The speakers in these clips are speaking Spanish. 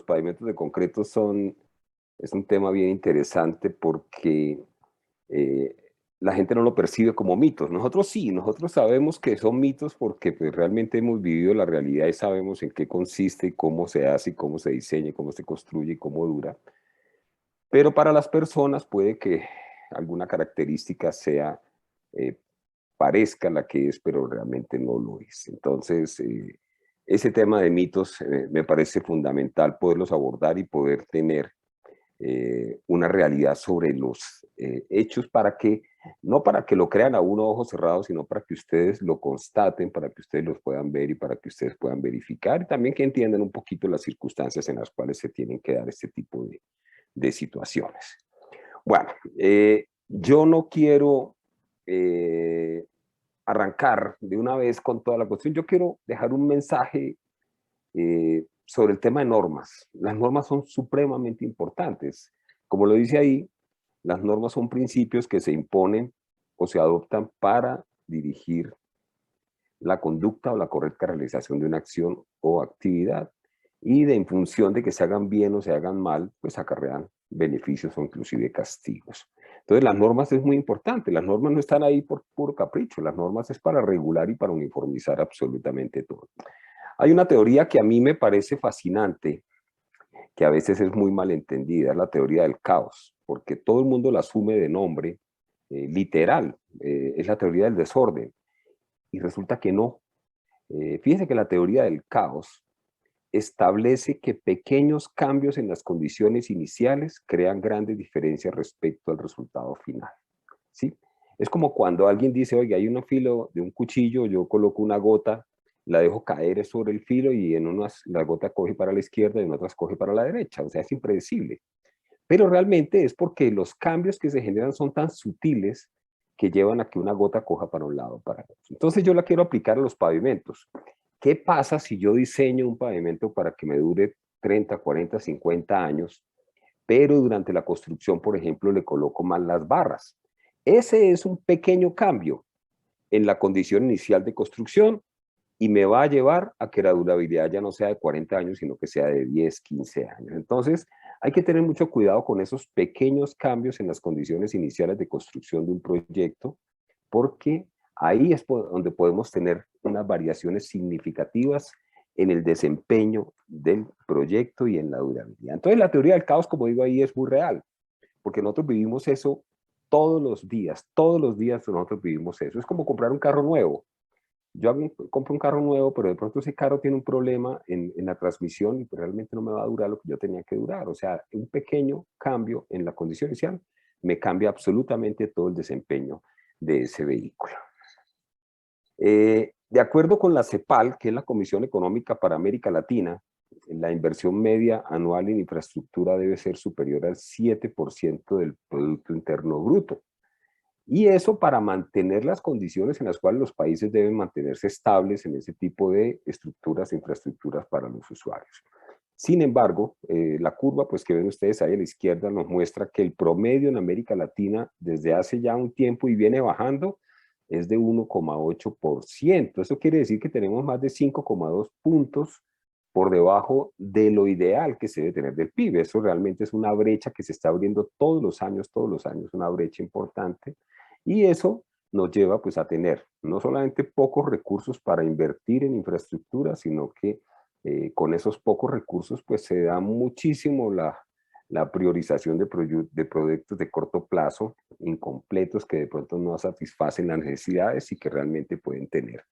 pavimentos de concreto es un tema bien interesante porque eh, la gente no lo percibe como mitos. Nosotros sí, nosotros sabemos que son mitos porque pues, realmente hemos vivido la realidad y sabemos en qué consiste y cómo se hace y cómo se diseña y cómo se construye y cómo dura. Pero para las personas puede que alguna característica eh, parezca la que es, pero realmente no lo es. Entonces, ese tema de mitos me parece fundamental poderlos abordar y poder tener una realidad sobre los hechos para que, no para que lo crean a uno a ojos cerrados, sino para que ustedes lo constaten, para que ustedes los puedan ver y para que ustedes puedan verificar y también que entiendan un poquito las circunstancias en las cuales se tienen que dar este tipo de situaciones. Bueno, yo no quiero eh, arrancar de una vez con toda la cuestión. Yo quiero dejar un mensaje sobre el tema de normas. Las normas son supremamente importantes. Como lo dice ahí, las normas son principios que se imponen o se adoptan para dirigir la conducta o la correcta realización de una acción o actividad y en función de que se hagan bien o se hagan mal, pues acarrean beneficios o inclusive castigos. Entonces las normas es muy importante, las normas no están ahí por puro capricho, las normas es para regular y para uniformizar absolutamente todo. Hay una teoría que a mí me parece fascinante, que a veces es muy malentendida, es la teoría del caos, porque todo el mundo la asume de nombre literal, es la teoría del desorden, y resulta que no. Fíjense que la teoría del caos establece que pequeños cambios en las condiciones iniciales crean grandes diferencias respecto al resultado final, ¿sí? Es como cuando alguien dice, oye, hay un filo de un cuchillo, yo coloco una gota, la dejo caer sobre el filo y en unas la gota coge para la izquierda y en otras coge para la derecha, o sea, es impredecible. Pero realmente es porque los cambios que se generan son tan sutiles que llevan a que una gota coja para un lado o para otro. Entonces yo la quiero aplicar a los pavimentos. ¿Qué pasa si yo diseño un pavimento para que me dure 30, 40, 50 años, pero durante la construcción, por ejemplo, le coloco mal las barras? Ese es un pequeño cambio en la condición inicial de construcción y me va a llevar a que la durabilidad ya no sea de 40 años, sino que sea de 10, 15 años. Entonces, hay que tener mucho cuidado con esos pequeños cambios en las condiciones iniciales de construcción de un proyecto, porque ahí es donde podemos tener unas variaciones significativas en el desempeño del proyecto y en la durabilidad. Entonces, la teoría del caos, como digo ahí, es muy real, porque nosotros vivimos eso todos los días nosotros vivimos eso. Es como comprar un carro nuevo. Yo a mí compro un carro nuevo, pero de pronto ese carro tiene un problema en la transmisión y pues realmente no me va a durar lo que yo tenía que durar. O sea, un pequeño cambio en la condición inicial me cambia absolutamente todo el desempeño de ese vehículo. De acuerdo con la CEPAL, que es la Comisión Económica para América Latina, la inversión media anual en infraestructura debe ser superior al 7% del Producto Interno Bruto. Y eso para mantener las condiciones en las cuales los países deben mantenerse estables en ese tipo de estructuras e infraestructuras para los usuarios. Sin embargo, la curva pues, que ven ustedes ahí a la izquierda nos muestra que el promedio en América Latina desde hace ya un tiempo y viene bajando es de 1,8%. Eso quiere decir que tenemos más de 5,2 puntos por debajo de lo ideal que se debe tener del PIB. Eso realmente es una brecha que se está abriendo todos los años, una brecha importante. Y eso nos lleva pues a tener no solamente pocos recursos para invertir en infraestructura, sino que con esos pocos recursos pues se da muchísimo la priorización de proyectos de corto plazo, incompletos, que de pronto no satisfacen las necesidades y que realmente pueden tener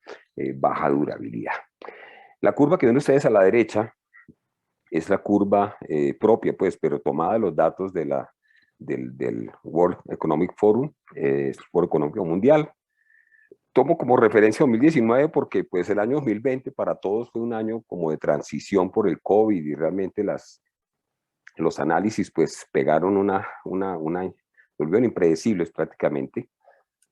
baja durabilidad. La curva que ven ustedes a la derecha es la curva propia, pero tomada de los datos del World Economic Forum, Foro Económico Mundial. Tomo como referencia 2019 porque pues el año 2020 para todos fue un año como de transición por el COVID y realmente los análisis pues pegaron volvieron impredecibles prácticamente.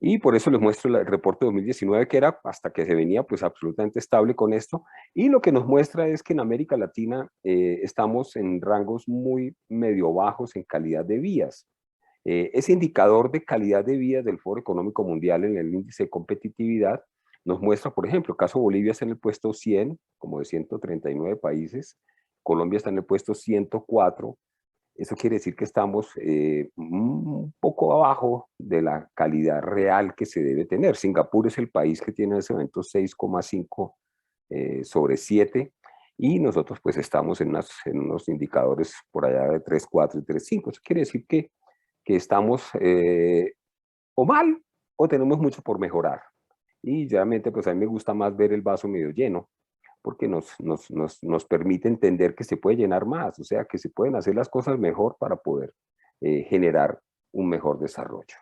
Y por eso les muestro el reporte de 2019, que era hasta que se venía pues absolutamente estable con esto. Y lo que nos muestra es que en América Latina estamos en rangos muy medio bajos en calidad de vías. Ese indicador de calidad de vías del Foro Económico Mundial en el índice de competitividad nos muestra, por ejemplo, el caso Bolivia está en el puesto 100, como de 139 países, Colombia está en el puesto 104. Eso quiere decir que estamos un poco abajo de la calidad real que se debe tener. Singapur es el país que tiene en ese momento 6,5 sobre 7, y nosotros pues estamos en unos indicadores por allá de 3,4 y 3,5. Eso quiere decir que estamos o mal o tenemos mucho por mejorar. Y realmente pues a mí me gusta más ver el vaso medio lleno, porque nos permite entender que se puede llenar más, o sea, que se pueden hacer las cosas mejor para poder generar un mejor desarrollo.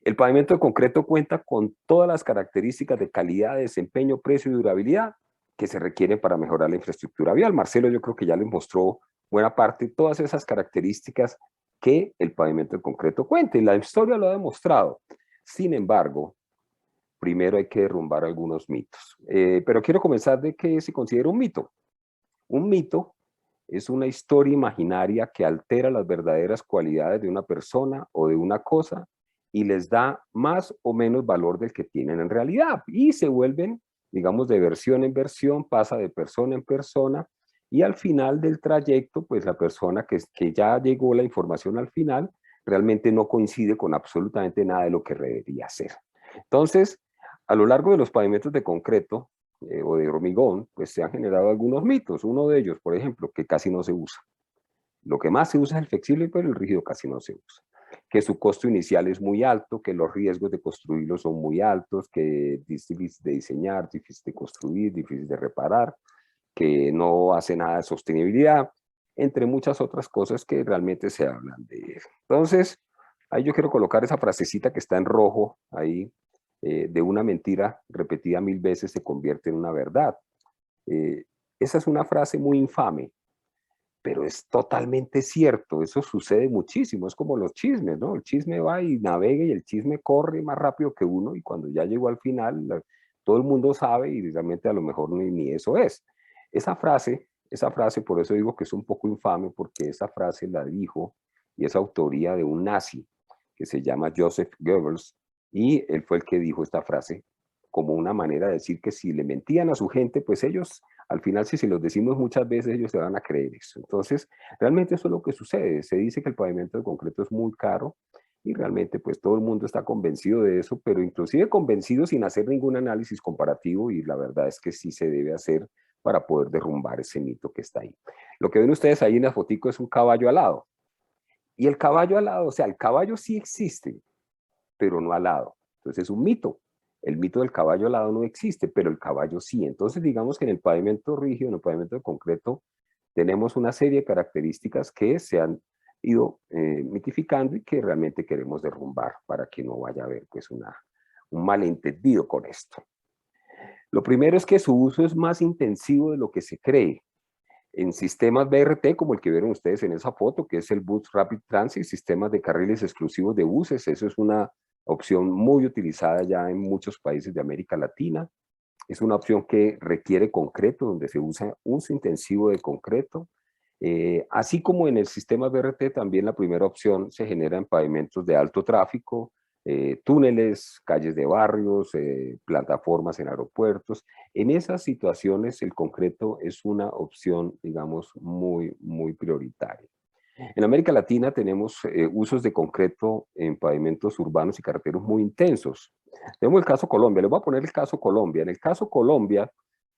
El pavimento de concreto cuenta con todas las características de calidad, desempeño, precio y durabilidad que se requieren para mejorar la infraestructura vial. Marcelo, yo creo que ya les mostró buena parte de todas esas características que el pavimento de concreto cuenta, y la historia lo ha demostrado. Sin embargo, primero hay que derrumbar algunos mitos. Pero quiero comenzar de qué se considera un mito. Un mito es una historia imaginaria que altera las verdaderas cualidades de una persona o de una cosa y les da más o menos valor del que tienen en realidad. Y se vuelven, digamos, de versión en versión, pasa de persona en persona, y al final del trayecto, pues la persona que ya llegó la información al final, realmente no coincide con absolutamente nada de lo que debería ser. Entonces, a lo largo de los pavimentos de concreto o de hormigón, pues se han generado algunos mitos. Uno de ellos, por ejemplo, que casi no se usa. Lo que más se usa es el flexible, pero el rígido casi no se usa. Que su costo inicial es muy alto, que los riesgos de construirlo son muy altos, que es difícil de diseñar, difícil de construir, difícil de reparar, que no hace nada de sostenibilidad, entre muchas otras cosas que realmente se hablan de eso. Entonces, ahí yo quiero colocar esa frasecita que está en rojo ahí, de una mentira repetida 1000 veces se convierte en una verdad. Esa es una frase muy infame, pero es totalmente cierto. Eso sucede muchísimo. Es como los chismes, ¿no? El chisme va y navega y el chisme corre más rápido que uno, y cuando ya llegó al final, todo el mundo sabe y realmente a lo mejor ni eso es. Esa frase, por eso digo que es un poco infame, porque esa frase la dijo y es autoría de un nazi que se llama Joseph Goebbels, y él fue el que dijo esta frase como una manera de decir que si le mentían a su gente, pues ellos, al final, si se los decimos muchas veces, ellos se van a creer eso. Entonces, realmente eso es lo que sucede. Se dice que el pavimento de concreto es muy caro, y realmente pues todo el mundo está convencido de eso, pero inclusive convencido sin hacer ningún análisis comparativo, y la verdad es que sí se debe hacer para poder derrumbar ese mito que está ahí. Lo que ven ustedes ahí en la fotico es un caballo alado. Y el caballo alado, o sea, el caballo sí existe, pero no alado. Entonces es un mito. El mito del caballo alado no existe, pero el caballo sí. Entonces digamos que en el pavimento rígido, en el pavimento de concreto, tenemos una serie de características que se han ido mitificando y que realmente queremos derrumbar para que no vaya a haber pues un malentendido con esto. Lo primero es que su uso es más intensivo de lo que se cree. En sistemas BRT, como el que vieron ustedes en esa foto, que es el Bus Rapid Transit, sistemas de carriles exclusivos de buses, eso es una opción muy utilizada ya en muchos países de América Latina. Es una opción que requiere concreto, donde se usa uso intensivo de concreto. Así como en el sistema BRT, también la primera opción se genera en pavimentos de alto tráfico, túneles, calles de barrios, plataformas en aeropuertos. En esas situaciones el concreto es una opción, digamos, muy prioritaria. En América Latina tenemos usos de concreto en pavimentos urbanos y carreteros muy intensos. Tenemos el caso Colombia. Les voy a poner el caso Colombia. En el caso Colombia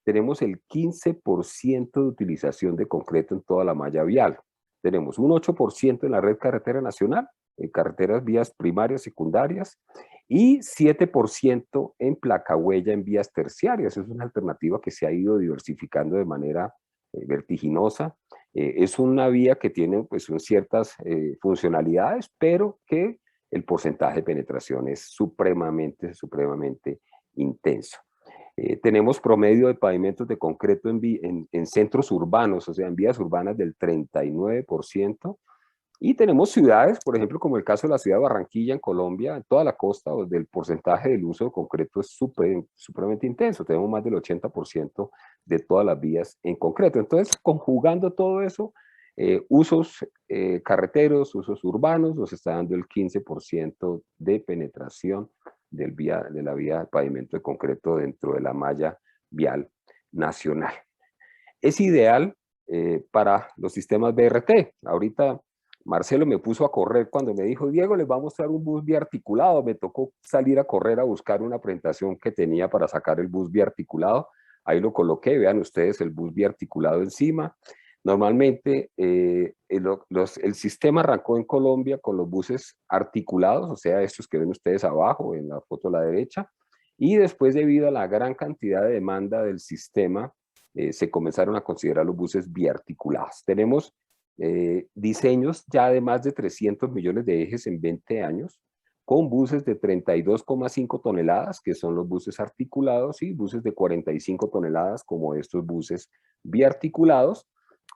tenemos el 15% de utilización de concreto en toda la malla vial. Tenemos un 8% en la red carretera nacional, en carreteras, vías primarias, secundarias, y 7% en placa huella en vías terciarias. Es una alternativa que se ha ido diversificando de manera vertiginosa. Es una vía que tiene pues ciertas funcionalidades, pero que el porcentaje de penetración es supremamente intenso. Tenemos promedio de pavimentos de concreto en centros urbanos, o sea, en vías urbanas del 39%, y tenemos ciudades, por ejemplo, como el caso de la ciudad de Barranquilla en Colombia, en toda la costa, donde el porcentaje del uso de concreto es supremamente intenso. Tenemos más del 80% de todas las vías en concreto. Entonces, conjugando todo eso, usos carreteros, usos urbanos, nos está dando el 15% de penetración de la vía de pavimento de concreto dentro de la malla vial nacional. Es ideal para los sistemas BRT. Ahorita Marcelo me puso a correr cuando me dijo, Diego, les va a mostrar un bus biarticulado. Me tocó salir a correr a buscar una presentación que tenía para sacar el bus biarticulado. Ahí lo coloqué, vean ustedes el bus biarticulado encima. Normalmente el sistema arrancó en Colombia con los buses articulados, o sea, estos que ven ustedes abajo en la foto a la derecha, y después, debido a la gran cantidad de demanda del sistema, se comenzaron a considerar los buses biarticulados. Tenemos diseños ya de más de 300 millones de ejes en 20 años, con buses de 32,5 toneladas, que son los buses articulados, y buses de 45 toneladas, como estos buses biarticulados,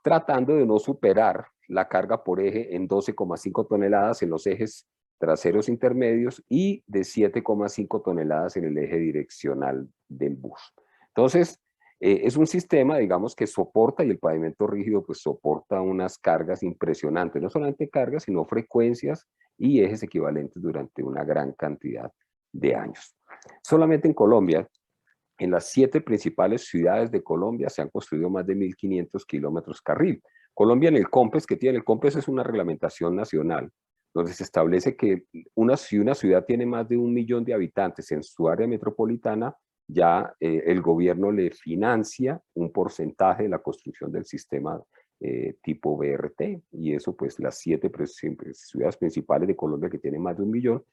tratando de no superar la carga por eje en 12,5 toneladas en los ejes traseros intermedios y de 7,5 toneladas en el eje direccional del bus. Entonces, es un sistema, digamos, que soporta, y el pavimento rígido pues soporta unas cargas impresionantes, no solamente cargas, sino frecuencias y ejes equivalentes durante una gran cantidad de años. Solamente en Colombia, en las 7 principales ciudades de Colombia se han construido más de 1.500 kilómetros carril. Colombia, en el COMPES que tiene, el COMPES es una reglamentación nacional, donde se establece que si una ciudad tiene más de 1 millón de habitantes en su área metropolitana, ya el gobierno le financia un porcentaje de la construcción del sistema tipo BRT, y eso pues las 7 ciudades principales de Colombia que tienen más de 1 millón,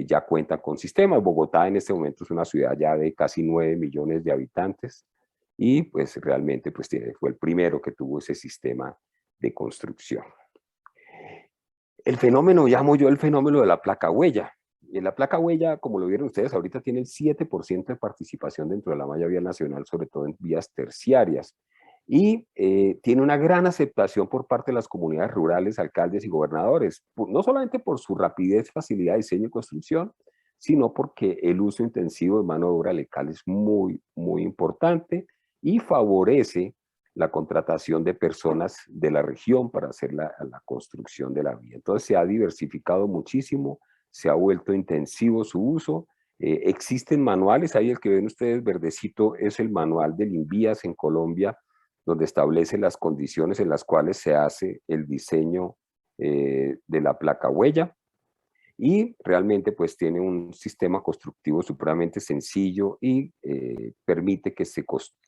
ya cuentan con sistemas. Bogotá en este momento es una ciudad ya de casi 9 millones de habitantes, y pues realmente pues fue el primero que tuvo ese sistema de construcción. El fenómeno, llamo yo el fenómeno de la placa huella. Y la placa huella, como lo vieron ustedes, ahorita tiene el 7% de participación dentro de la malla vial nacional, sobre todo en vías terciarias. Y tiene una gran aceptación por parte de las comunidades rurales, alcaldes y gobernadores, no solamente por su rapidez, facilidad, diseño y construcción, sino porque el uso intensivo de mano de obra local es muy, muy importante y favorece la contratación de personas de la región para hacer la construcción de la vía. Entonces se ha diversificado muchísimo, se ha vuelto intensivo su uso. Existen manuales, ahí el que ven ustedes verdecito es el manual del INVIAS en Colombia, donde establece las condiciones en las cuales se hace el diseño de la placa huella, y realmente pues tiene un sistema constructivo supremamente sencillo y permite que se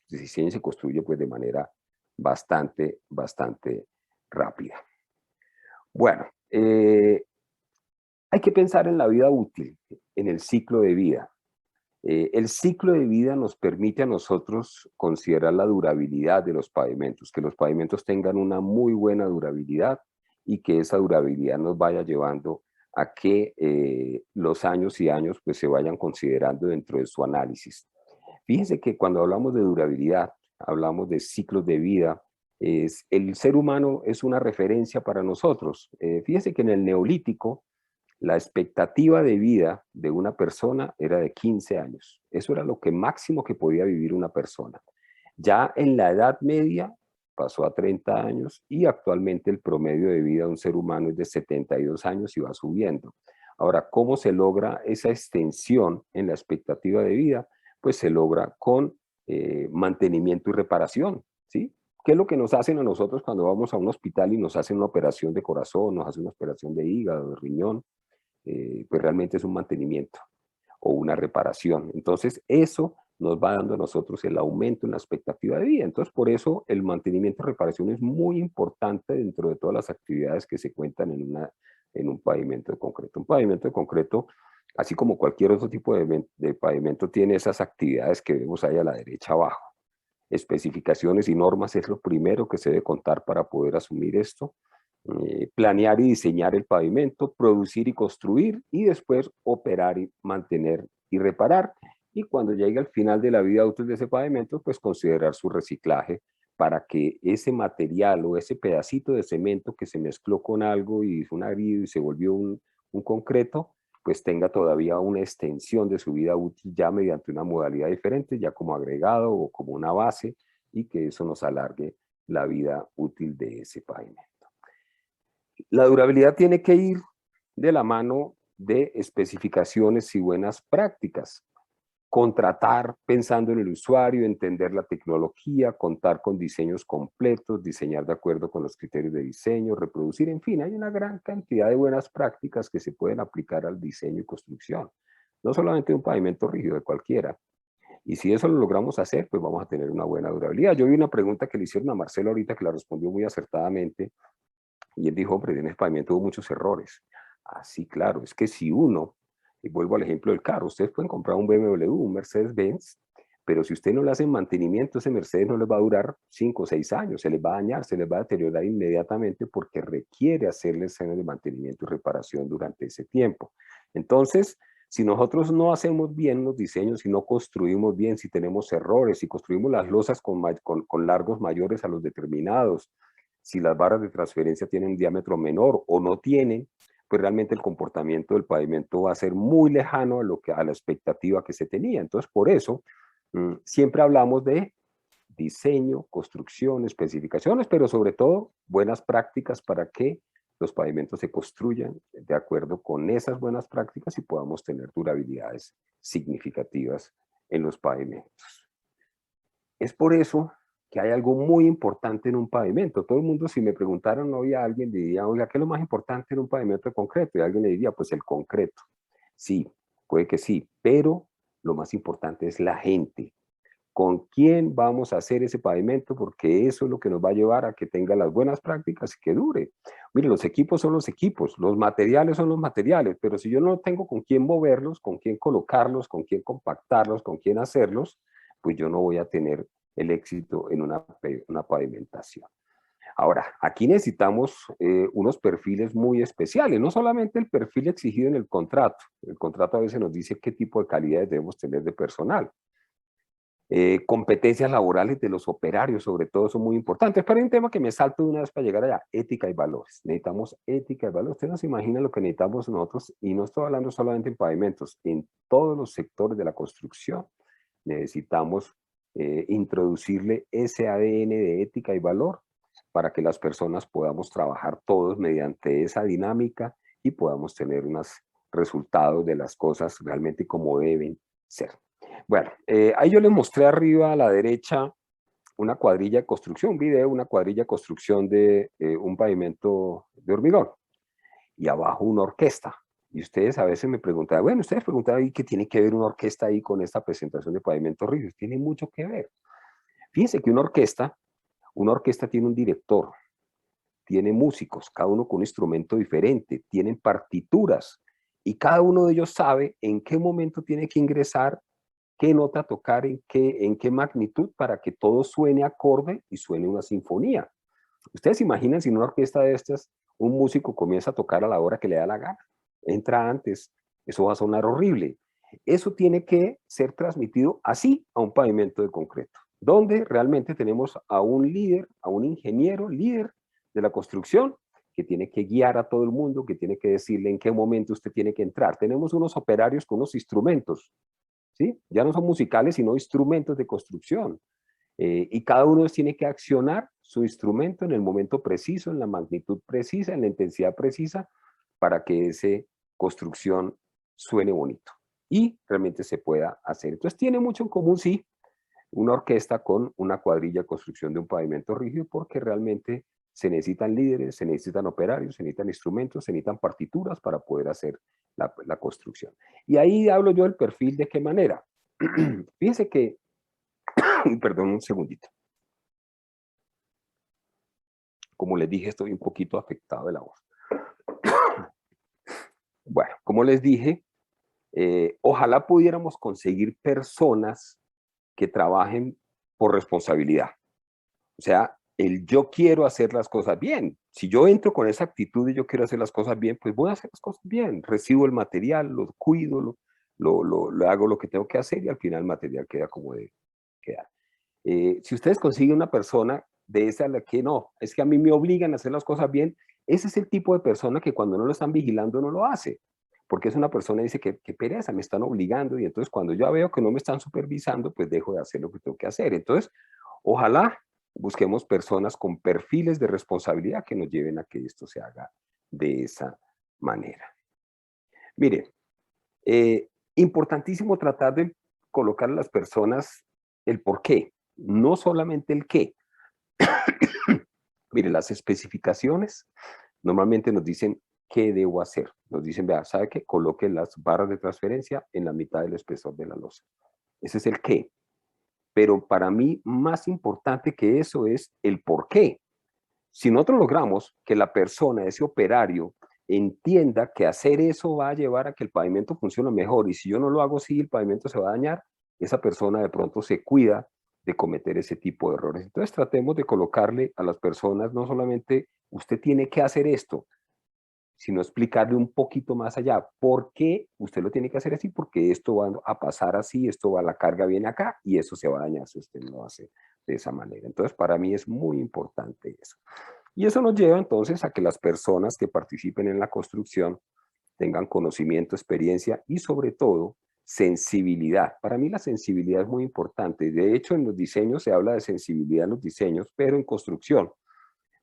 diseñe y se construya pues de manera bastante rápida. Bueno, hay que pensar en la vida útil, en el ciclo de vida. El ciclo de vida nos permite a nosotros considerar la durabilidad de los pavimentos, que los pavimentos tengan una muy buena durabilidad y que esa durabilidad nos vaya llevando a que los años y años pues se vayan considerando dentro de su análisis. Fíjense que cuando hablamos de durabilidad, hablamos de ciclos de vida, el ser humano es una referencia para nosotros. Fíjense que en el Neolítico, la expectativa de vida de una persona era de 15 años. Eso era lo que máximo que podía vivir una persona. Ya en la Edad Media pasó a 30 años y actualmente el promedio de vida de un ser humano es de 72 años y va subiendo. Ahora, ¿cómo se logra esa extensión en la expectativa de vida? Pues se logra con mantenimiento y reparación, ¿sí? ¿Qué es lo que nos hacen a nosotros cuando vamos a un hospital y nos hacen una operación de corazón, nos hacen una operación de hígado, de riñón? Pues realmente es un mantenimiento o una reparación. Entonces eso nos va dando a nosotros el aumento en la expectativa de vida. Entonces por eso el mantenimiento y reparación es muy importante dentro de todas las actividades que se cuentan en un pavimento de concreto. Un pavimento de concreto, así como cualquier otro tipo de pavimento, tiene esas actividades que vemos ahí a la derecha abajo. Especificaciones y normas es lo primero que se debe contar para poder asumir esto. Planear y diseñar el pavimento, producir y construir, y después operar y mantener y reparar. Y cuando llegue al final de la vida útil de ese pavimento, pues considerar su reciclaje para que ese material o ese pedacito de cemento que se mezcló con algo y hizo un agrido y se volvió un concreto, pues tenga todavía una extensión de su vida útil ya mediante una modalidad diferente, ya como agregado o como una base, y que eso nos alargue la vida útil de ese pavimento. La durabilidad tiene que ir de la mano de especificaciones y buenas prácticas. contratar pensando en el usuario, entender la tecnología, contar con diseños completos, diseñar de acuerdo con los criterios de diseño, reproducir, en fin, hay una gran cantidad de buenas prácticas que se pueden aplicar al diseño y construcción. No solamente de un pavimento rígido, de cualquiera. Y si eso lo logramos hacer, pues vamos a tener una buena durabilidad. Yo vi una pregunta que le hicieron a Marcelo ahorita que la respondió muy acertadamente y él dijo, hombre, en el pavimento hubo muchos errores. Así, claro, es que si uno, y vuelvo al ejemplo del carro, ustedes pueden comprar un BMW, un Mercedes-Benz, pero si usted no le hace mantenimiento, ese Mercedes no les va a durar 5 o 6 años, se les va a dañar, se les va a deteriorar inmediatamente porque requiere hacerle escenas de mantenimiento y reparación durante ese tiempo. Entonces, si nosotros no hacemos bien los diseños, si no construimos bien, si tenemos errores, si construimos las losas con largos mayores a los determinados, si las barras de transferencia tienen un diámetro menor o no tienen, pues realmente el comportamiento del pavimento va a ser muy lejano a la expectativa que se tenía. Entonces, por eso, siempre hablamos de diseño, construcción, especificaciones, pero sobre todo buenas prácticas para que los pavimentos se construyan de acuerdo con esas buenas prácticas y podamos tener durabilidades significativas en los pavimentos. Es por eso que hay algo muy importante en un pavimento. Todo el mundo, si me preguntaran hoy a alguien, diría, oiga, ¿qué es lo más importante en un pavimento de concreto? Y alguien le diría, pues el concreto. Sí, puede que sí, pero lo más importante es la gente. ¿Con quién vamos a hacer ese pavimento? Porque eso es lo que nos va a llevar a que tenga las buenas prácticas y que dure. Mire, los equipos son los equipos, los materiales son los materiales, pero si yo no tengo con quién moverlos, con quién colocarlos, con quién compactarlos, con quién hacerlos, pues yo no voy a tener el éxito en una pavimentación. Ahora, aquí necesitamos unos perfiles muy especiales, no solamente el perfil exigido en el contrato a veces nos dice qué tipo de calidades debemos tener de personal. Competencias laborales de los operarios, sobre todo, son muy importantes, pero hay un tema que me salto de una vez para llegar allá, ética y valores. Necesitamos ética y valores. Ustedes no se imaginan lo que necesitamos nosotros, y no estoy hablando solamente en pavimentos, en todos los sectores de la construcción. Necesitamos introducirle ese ADN de ética y valor para que las personas podamos trabajar todos mediante esa dinámica y podamos tener unos resultados de las cosas realmente como deben ser. Bueno, ahí yo les mostré arriba a la derecha una cuadrilla de construcción, un video, una cuadrilla de construcción de un pavimento de hormigón y abajo una orquesta. Y ustedes a veces me preguntan, bueno, ustedes preguntan ahí qué tiene que ver una orquesta ahí con esta presentación de pavimentos rígidos. Tiene mucho que ver. Fíjense que una orquesta tiene un director, tiene músicos, cada uno con un instrumento diferente, tienen partituras y cada uno de ellos sabe en qué momento tiene que ingresar, qué nota tocar, en qué magnitud para que todo suene acorde y suene una sinfonía. Ustedes se imaginan si en una orquesta de estas un músico comienza a tocar a la hora que le da la gana, entra antes, eso va a sonar horrible. Eso tiene que ser transmitido así a un pavimento de concreto, donde realmente tenemos a un líder, a un ingeniero líder de la construcción, que tiene que guiar a todo el mundo, que tiene que decirle en qué momento usted tiene que entrar. Tenemos unos operarios con unos instrumentos, ¿sí? Ya no son musicales, sino instrumentos de construcción. Y cada uno tiene que accionar su instrumento en el momento preciso, en la magnitud precisa, en la intensidad precisa, para que esa construcción suene bonito y realmente se pueda hacer. Entonces tiene mucho en común, sí, una orquesta con una cuadrilla de construcción de un pavimento rígido, porque realmente se necesitan líderes, se necesitan operarios, se necesitan instrumentos, se necesitan partituras para poder hacer la construcción. Y ahí hablo yo del perfil de qué manera. Fíjense que, perdón un segundito. Como les dije, estoy un poquito afectado de la voz. Bueno, como les dije, ojalá pudiéramos conseguir personas que trabajen por responsabilidad. O sea, el yo quiero hacer las cosas bien. Si yo entro con esa actitud de yo quiero hacer las cosas bien, pues voy a hacer las cosas bien. Recibo el material, lo cuido, lo hago lo que tengo que hacer y al final el material queda como debe quedar. Si ustedes consiguen una persona de esa a la que no, es que a mí me obligan a hacer las cosas bien, ese es el tipo de persona que cuando no lo están vigilando no lo hace. Porque es una persona que dice que pereza, me están obligando y entonces cuando yo veo que no me están supervisando, pues dejo de hacer lo que tengo que hacer. Entonces, ojalá busquemos personas con perfiles de responsabilidad que nos lleven a que esto se haga de esa manera. Mire, importantísimo tratar de colocar a las personas el por qué, no solamente el qué. Mire, las especificaciones normalmente nos dicen qué debo hacer. Nos dicen, vea, ¿sabe qué? Coloque las barras de transferencia en la mitad del espesor de la losa. Ese es el qué. Pero para mí, más importante que eso es el por qué. Si nosotros logramos que la persona, ese operario, entienda que hacer eso va a llevar a que el pavimento funcione mejor, y si yo no lo hago así, el pavimento se va a dañar, esa persona de pronto se cuida de cometer ese tipo de errores. Entonces tratemos de colocarle a las personas no solamente usted tiene que hacer esto, sino explicarle un poquito más allá por qué usted lo tiene que hacer así, porque esto va a pasar así, esto va, la carga viene acá y eso se va a dañar si usted no lo hace de esa manera. Entonces para mí es muy importante eso. Y eso nos lleva entonces a que las personas que participen en la construcción tengan conocimiento, experiencia y sobre todo sensibilidad. Para mí la sensibilidad es muy importante. De hecho, en los diseños se habla de sensibilidad en los diseños, pero en construcción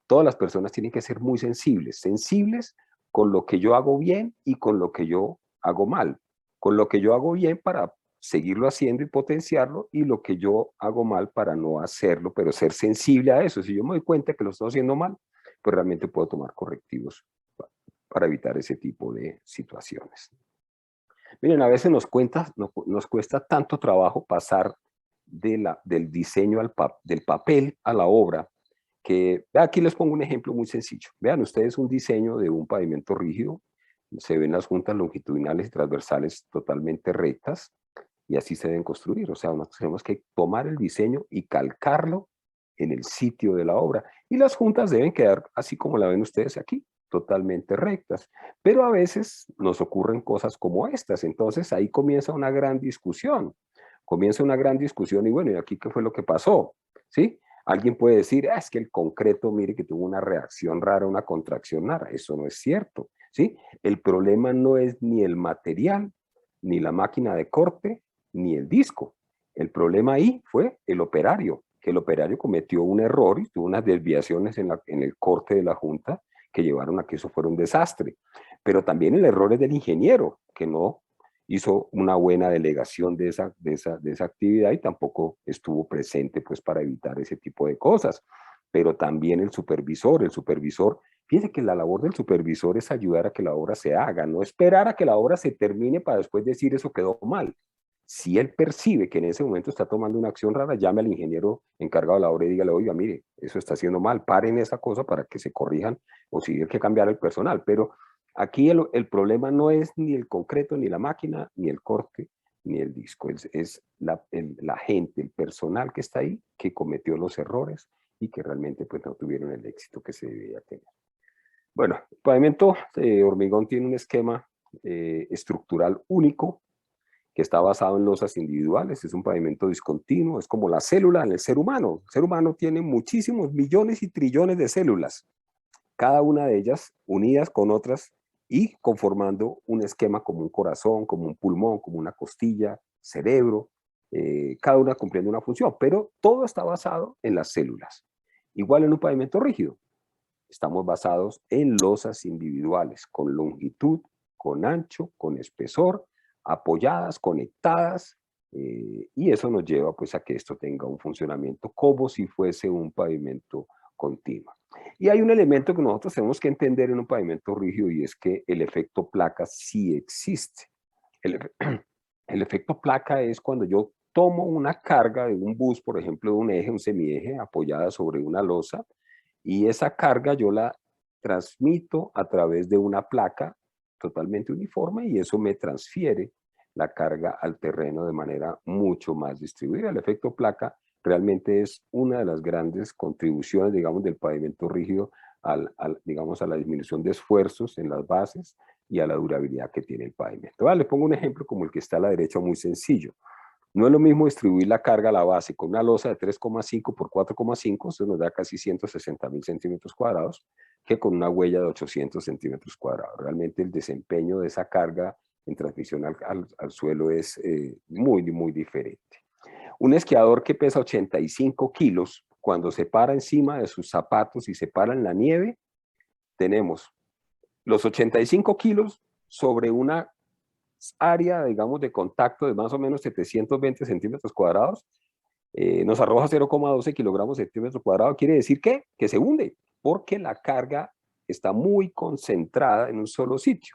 todas las personas tienen que ser muy sensibles, sensibles con lo que yo hago bien y con lo que yo hago mal. Con lo que yo hago bien para seguirlo haciendo y potenciarlo, y lo que yo hago mal para no hacerlo, pero ser sensible a eso. Si yo me doy cuenta que lo estoy haciendo mal, pues realmente puedo tomar correctivos para evitar ese tipo de situaciones. Miren, a veces nos cuesta tanto trabajo pasar del diseño del papel a la obra, que aquí les pongo un ejemplo muy sencillo. Vean ustedes un diseño de un pavimento rígido, se ven las juntas longitudinales y transversales totalmente rectas, y así se deben construir. O sea, nosotros tenemos que tomar el diseño y calcarlo en el sitio de la obra. Y las juntas deben quedar así como la ven ustedes aquí, totalmente rectas. Pero a veces nos ocurren cosas como estas. Entonces ahí comienza una gran discusión. Comienza una gran discusión y bueno, ¿y aquí qué fue lo que pasó? ¿Sí? Alguien puede decir, es que el concreto, mire que tuvo una reacción rara, una contracción rara. Eso no es cierto, ¿sí? El problema no es ni el material, ni la máquina de corte, ni el disco. El problema ahí fue el operario, que el operario cometió un error y tuvo unas desviaciones en el corte de la junta que llevaron a que eso fuera un desastre. Pero también el error es del ingeniero, que no hizo una buena delegación de esa actividad y tampoco estuvo presente pues para evitar ese tipo de cosas. Pero también el supervisor, fíjense que la labor del supervisor es ayudar a que la obra se haga, no esperar a que la obra se termine para después decir eso quedó mal. Si él percibe que en ese momento está tomando una acción rara, llame al ingeniero encargado de la obra y dígale, oiga, mire, eso está haciendo mal, paren esa cosa para que se corrijan, o si hay que cambiar el personal. Pero aquí el problema no es ni el concreto, ni la máquina, ni el corte, ni el disco. Es la gente, el personal que está ahí, que cometió los errores y que realmente pues, no tuvieron el éxito que se debía tener. Bueno, el pavimento de hormigón tiene un esquema estructural único, que está basado en losas individuales, es un pavimento discontinuo, es como la célula en el ser humano. El ser humano tiene muchísimos millones y trillones de células, cada una de ellas unidas con otras y conformando un esquema como un corazón, como un pulmón, como una costilla, cerebro, cada una cumpliendo una función, pero todo está basado en las células. Igual en un pavimento rígido, estamos basados en losas individuales, con longitud, con ancho, con espesor, apoyadas, conectadas, y eso nos lleva pues a que esto tenga un funcionamiento como si fuese un pavimento continuo. Y hay un elemento que nosotros tenemos que entender en un pavimento rígido, y es que el efecto placa sí existe. El, el efecto placa es cuando yo tomo una carga de un bus, por ejemplo, de un eje, un semieje, apoyada sobre una losa, y esa carga yo la transmito a través de una placa totalmente uniforme, y eso me transfiere la carga al terreno de manera mucho más distribuida. El efecto placa realmente es una de las grandes contribuciones, digamos, del pavimento rígido digamos, a la disminución de esfuerzos en las bases y a la durabilidad que tiene el pavimento. Vale, le pongo un ejemplo como el que está a la derecha, muy sencillo. No es lo mismo distribuir la carga a la base con una losa de 3,5 por 4,5, eso nos da casi 160.000 centímetros cuadrados, que con una huella de 800 centímetros cuadrados. Realmente el desempeño de esa carga en transmisión al suelo es muy, muy diferente. Un esquiador que pesa 85 kilos, cuando se para encima de sus zapatos y se para en la nieve, tenemos los 85 kilos sobre una área, digamos, de contacto de más o menos 720 centímetros cuadrados, nos arroja 0,12 kilogramos centímetro cuadrado. Quiere decir que se hunde, porque la carga está muy concentrada en un solo sitio.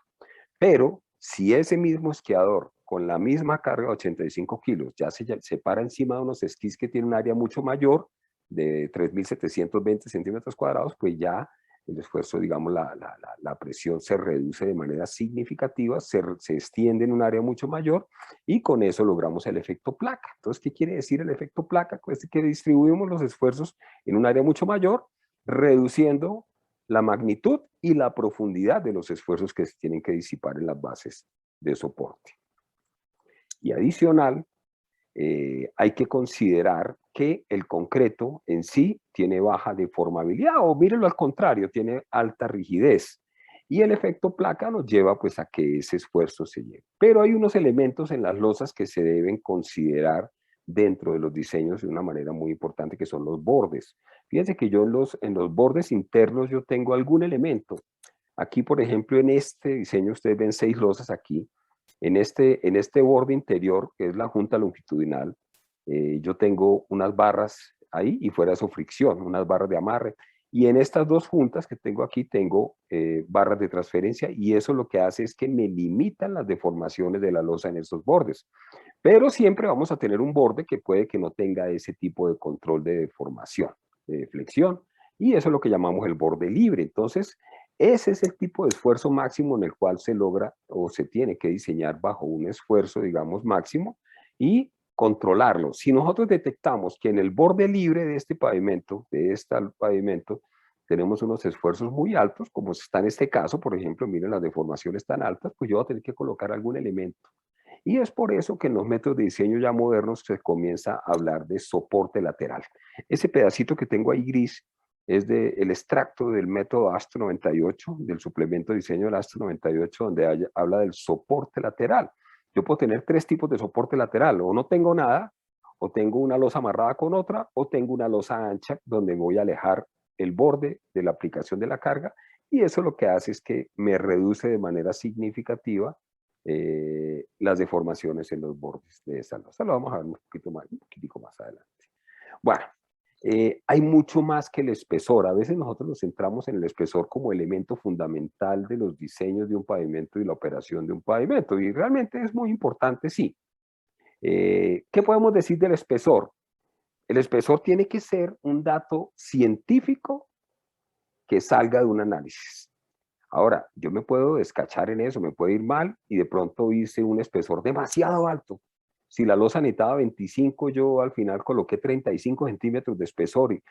Pero si ese mismo esquiador con la misma carga de 85 kilos ya se para encima de unos esquís que tienen un área mucho mayor, de 3.720 centímetros cuadrados, pues ya el esfuerzo, digamos, la presión se reduce de manera significativa, se extiende en un área mucho mayor y con eso logramos el efecto placa. Entonces, ¿qué quiere decir el efecto placa? Pues que distribuimos los esfuerzos en un área mucho mayor, reduciendo la magnitud y la profundidad de los esfuerzos que se tienen que disipar en las bases de soporte. Y adicional, hay que considerar que el concreto en sí tiene baja deformabilidad, o mírenlo al contrario, tiene alta rigidez. Y el efecto placa nos lleva pues a que ese esfuerzo se lleve. Pero hay unos elementos en las losas que se deben considerar dentro de los diseños de una manera muy importante, que son los bordes. Fíjense que yo en los bordes internos yo tengo algún elemento. Aquí, por ejemplo, en este diseño ustedes ven 6 losas aquí. En este borde interior, que es la junta longitudinal, yo tengo unas barras ahí y fuera de eso fricción, unas barras de amarre. Y en estas dos juntas que tengo aquí tengo barras de transferencia, y eso lo que hace es que me limitan las deformaciones de la losa en esos bordes. Pero siempre vamos a tener un borde que puede que no tenga ese tipo de control de deformación, de flexión, y eso es lo que llamamos el borde libre. Entonces, ese es el tipo de esfuerzo máximo en el cual se logra o se tiene que diseñar bajo un esfuerzo, digamos, máximo, y controlarlo. Si nosotros detectamos que en el borde libre de este pavimento, tenemos unos esfuerzos muy altos, como está en este caso, por ejemplo, miren las deformaciones tan altas, pues yo voy a tener que colocar algún elemento. Y es por eso que en los métodos de diseño ya modernos se comienza a hablar de soporte lateral. Ese pedacito que tengo ahí gris es el extracto del método ASTO 98, del suplemento de diseño del ASTO 98, donde habla del soporte lateral. Yo puedo tener 3 tipos de soporte lateral: o no tengo nada, o tengo una losa amarrada con otra, o tengo una losa ancha donde voy a alejar el borde de la aplicación de la carga, y eso lo que hace es que me reduce de manera significativa las deformaciones en los bordes de esa losa. Lo vamos a ver un poquitico más adelante. Bueno, hay mucho más que el espesor. A veces nosotros nos centramos en el espesor como elemento fundamental de los diseños de un pavimento y la operación de un pavimento, y realmente es muy importante, sí. ¿Qué podemos decir del espesor? El espesor tiene que ser un dato científico que salga de un análisis. Ahora, yo me puedo descachar en eso, me puede ir mal y de pronto hice un espesor demasiado alto. Si la losa necesitaba 25, yo al final coloqué 35 centímetros de espesor. ¿Y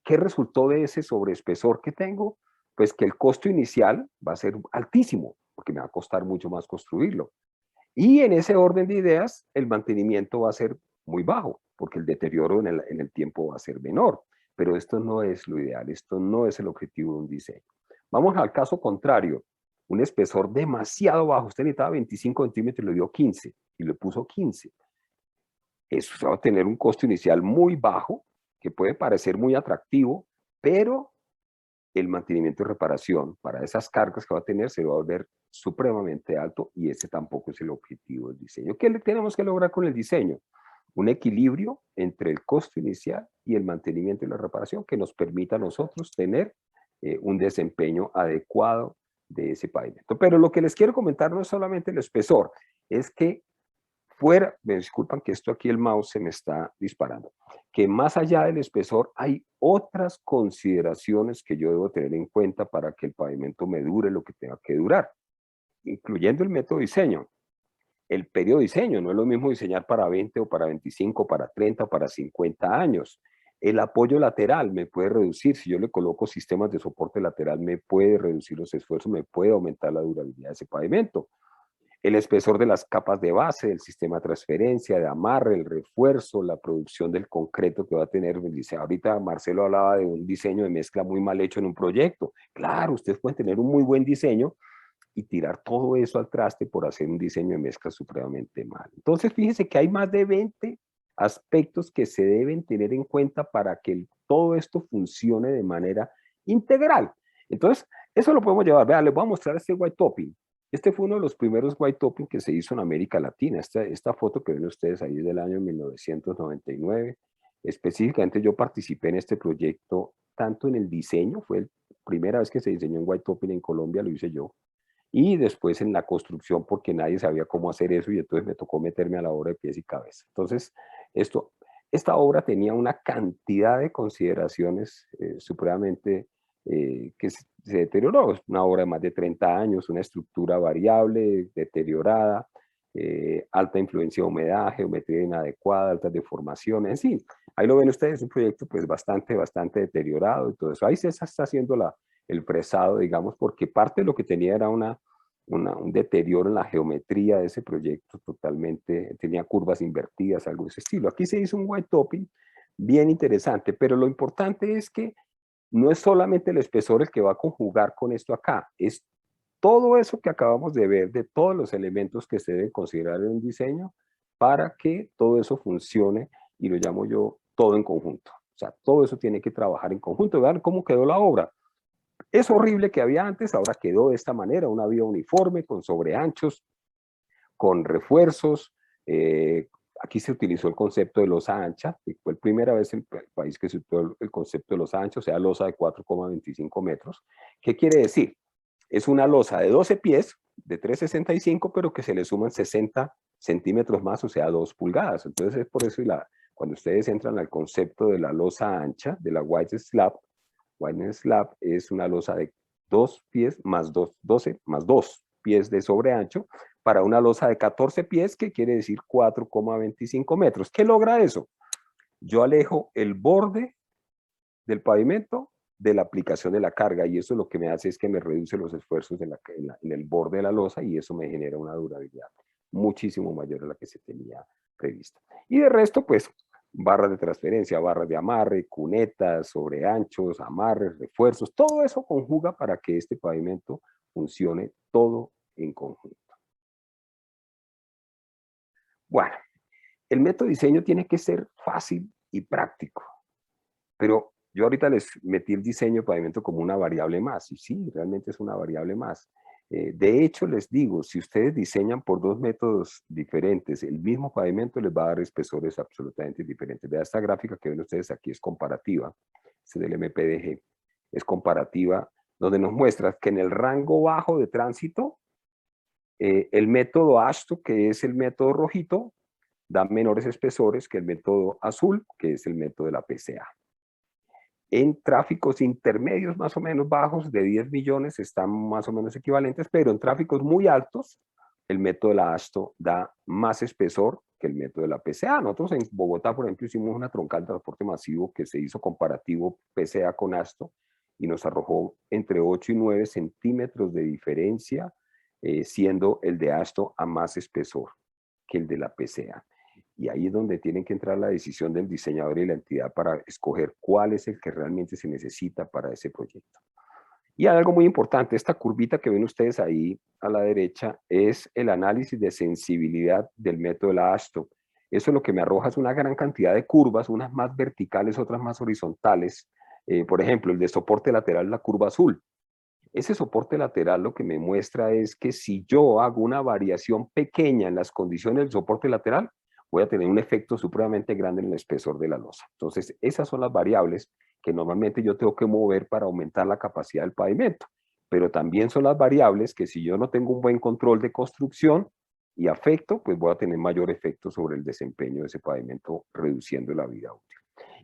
qué resultó de ese sobreespesor que tengo? Pues que el costo inicial va a ser altísimo, porque me va a costar mucho más construirlo. Y en ese orden de ideas, el mantenimiento va a ser muy bajo, porque el deterioro en el tiempo va a ser menor. Pero esto no es lo ideal, esto no es el objetivo de un diseño. Vamos al caso contrario: un espesor demasiado bajo. Usted necesitaba 25 centímetros y le dio 15, y le puso 15. Eso va a tener un costo inicial muy bajo, que puede parecer muy atractivo, pero el mantenimiento y reparación para esas cargas que va a tener se va a volver supremamente alto, y ese tampoco es el objetivo del diseño. ¿Qué tenemos que lograr con el diseño? Un equilibrio entre el costo inicial y el mantenimiento y la reparación que nos permita a nosotros tener un desempeño adecuado de ese pavimento. Pero lo que les quiero comentar no es solamente el espesor, es que me disculpan que esto aquí el mouse se me está disparando, que más allá del espesor hay otras consideraciones que yo debo tener en cuenta para que el pavimento me dure lo que tenga que durar, incluyendo el método de diseño. El periodo de diseño, no es lo mismo diseñar para 20 o para 25, para 30 o para 50 años. El apoyo lateral me puede reducir. Si yo le coloco sistemas de soporte lateral, me puede reducir los esfuerzos, me puede aumentar la durabilidad de ese pavimento. El espesor de las capas de base, del sistema de transferencia, de amarre, el refuerzo, la producción del concreto que va a tener. Dice, ahorita Marcelo hablaba de un diseño de mezcla muy mal hecho en un proyecto. Claro, ustedes pueden tener un muy buen diseño y tirar todo eso al traste por hacer un diseño de mezcla supremamente mal. Entonces, fíjense que hay más de 20 aspectos que se deben tener en cuenta para que todo esto funcione de manera integral. Entonces, eso lo podemos llevar. Vean, les voy a mostrar este white topping. Este fue uno de los primeros white topping que se hizo en América Latina. Esta foto que ven ustedes ahí es del año 1999. Específicamente yo participé en este proyecto tanto en el diseño, fue la primera vez que se diseñó un white topping en Colombia, lo hice yo, y después en la construcción porque nadie sabía cómo hacer eso y entonces me tocó meterme a la obra de pies y cabeza. Entonces, esta obra tenía una cantidad de consideraciones supremamente que se deterioró. Es una obra de más de 30 años, una estructura variable, deteriorada, alta influencia de humedad, geometría inadecuada, altas deformaciones, en fin. Ahí lo ven ustedes, es un proyecto pues bastante deteriorado y todo eso. Ahí se está haciendo el fresado, digamos, porque parte de lo que tenía era un deterioro en la geometría de ese proyecto totalmente, tenía curvas invertidas, algo de ese estilo. Aquí se hizo un white topping bien interesante, pero lo importante es que no es solamente el espesor el que va a conjugar con esto acá, es todo eso que acabamos de ver, de todos los elementos que se deben considerar en un diseño para que todo eso funcione, y lo llamo yo todo en conjunto. O sea, todo eso tiene que trabajar en conjunto. Vean cómo quedó la obra. Es horrible que había antes, ahora quedó de esta manera, una vía uniforme, con sobreanchos, con refuerzos. Aquí se utilizó el concepto de losa ancha, que fue la primera vez en el país que se utilizó el concepto de losa ancha, o sea, losa de 4,25 metros. ¿Qué quiere decir? Es una losa de 12 pies, de 3,65, pero que se le suman 60 centímetros más, o sea, 2 pulgadas. Entonces es por eso cuando ustedes entran al concepto de la losa ancha, de la white slab es una losa de 2 pies más 2, 12 más 2 pies de sobreancho para una losa de 14 pies, que quiere decir 4,25 metros. ¿Qué logra eso? Yo alejo el borde del pavimento de la aplicación de la carga, y eso lo que me hace es que me reduce los esfuerzos en el borde de la losa, y eso me genera una durabilidad muchísimo mayor a la que se tenía prevista. Y de resto, pues, barras de transferencia, barras de amarre, cunetas, sobreanchos, amarres, refuerzos, todo eso conjuga para que este pavimento funcione todo en conjunto. Bueno, el método de diseño tiene que ser fácil y práctico, pero yo ahorita les metí el diseño de pavimento como una variable más, y sí, realmente es una variable más. De hecho, les digo, si ustedes diseñan por dos métodos diferentes, el mismo pavimento les va a dar espesores absolutamente diferentes. Vean, esta gráfica que ven ustedes aquí es comparativa, es del MPDG, es comparativa, donde nos muestra que en el rango bajo de tránsito, el método ASTO, que es el método rojito, da menores espesores que el método azul, que es el método de la PCA. En tráficos intermedios más o menos bajos de 10 millones están más o menos equivalentes, pero en tráficos muy altos el método de la ASTO da más espesor que el método de la PCA. Nosotros en Bogotá, por ejemplo, hicimos una troncal de transporte masivo que se hizo comparativo PCA con ASTO y nos arrojó entre 8 y 9 centímetros de diferencia, siendo el de ASTO a más espesor que el de la PCA. Y ahí es donde tienen que entrar la decisión del diseñador y la entidad para escoger cuál es el que realmente se necesita para ese proyecto. Y hay algo muy importante, esta curvita que ven ustedes ahí a la derecha es el análisis de sensibilidad del método de la ASTO. Eso lo que me arroja es una gran cantidad de curvas, unas más verticales, otras más horizontales. Por ejemplo, el de soporte lateral, la curva azul. Ese soporte lateral lo que me muestra es que si yo hago una variación pequeña en las condiciones del soporte lateral, voy a tener un efecto supremamente grande en el espesor de la losa. Entonces, esas son las variables que normalmente yo tengo que mover para aumentar la capacidad del pavimento. Pero también son las variables que si yo no tengo un buen control de construcción y afecto, pues voy a tener mayor efecto sobre el desempeño de ese pavimento, reduciendo la vida útil.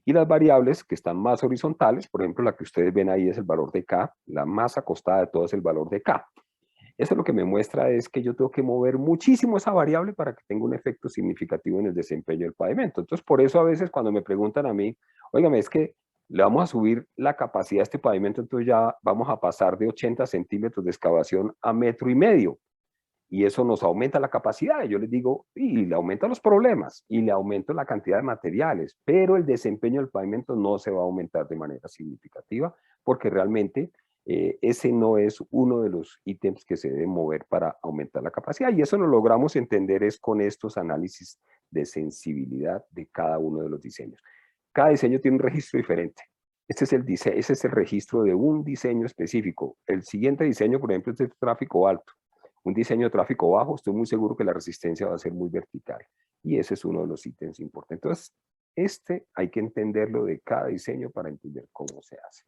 Y las variables que están más horizontales, por ejemplo, la que ustedes ven ahí es el valor de K, la más acostada de todas es el valor de K. Eso lo que me muestra es que yo tengo que mover muchísimo esa variable para que tenga un efecto significativo en el desempeño del pavimento. Entonces, por eso a veces cuando me preguntan a mí, óigame, es que le vamos a subir la capacidad a este pavimento, entonces ya vamos a pasar de 80 centímetros de excavación a 1,5 metros. Y eso nos aumenta la capacidad. Yo les digo, y le aumenta los problemas, y le aumento la cantidad de materiales, pero el desempeño del pavimento no se va a aumentar de manera significativa, porque realmente ese no es uno de los ítems que se deben mover para aumentar la capacidad. Y eso lo logramos entender es con estos análisis de sensibilidad de cada uno de los diseños. Cada diseño tiene un registro diferente. Ese es el registro de un diseño específico. El siguiente diseño, por ejemplo, es de tráfico alto. un diseño de tráfico bajo, estoy muy seguro que la resistencia va a ser muy vertical. Y ese es uno de los ítems importantes. Entonces, hay que entenderlo de cada diseño para entender cómo se hace.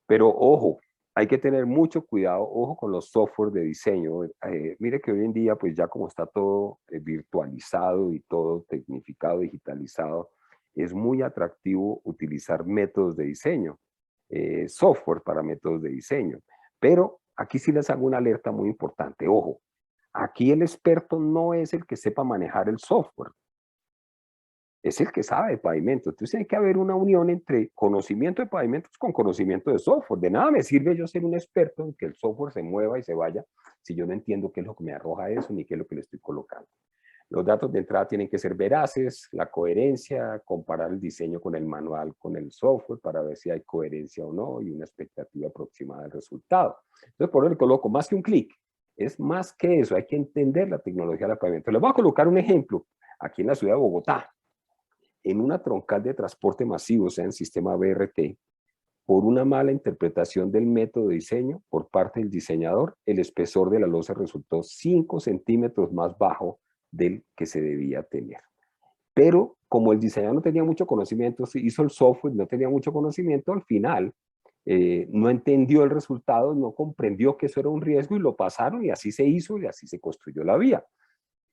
Pero ojo, hay que tener mucho cuidado, ojo con los software de diseño. Mire que hoy en día, pues ya como está todo virtualizado y todo tecnificado, digitalizado, es muy atractivo utilizar métodos de diseño, software para métodos de diseño. Pero aquí sí les hago una alerta muy importante. Ojo, aquí el experto no es el que sepa manejar el software, es el que sabe de pavimento. Entonces tiene que haber una unión entre conocimiento de pavimentos con conocimiento de software. De nada me sirve yo ser un experto en que el software se mueva y se vaya si yo no entiendo qué es lo que me arroja eso ni qué es lo que le estoy colocando. Los datos de entrada tienen que ser veraces, la coherencia, comparar el diseño con el manual, con el software para ver si hay coherencia o no y una expectativa aproximada del resultado. Entonces por eso le coloco más que un clic. Es más que eso, hay que entender la tecnología del pavimento. Les voy a colocar un ejemplo aquí en la ciudad de Bogotá. En una troncal de transporte masivo, o sea, en sistema BRT, por una mala interpretación del método de diseño por parte del diseñador, el espesor de la losa resultó 5 centímetros más bajo del que se debía tener. Pero como el diseñador no tenía mucho conocimiento, hizo el software, no tenía mucho conocimiento, al final no entendió el resultado, no comprendió que eso era un riesgo y lo pasaron y así se hizo y así se construyó la vía.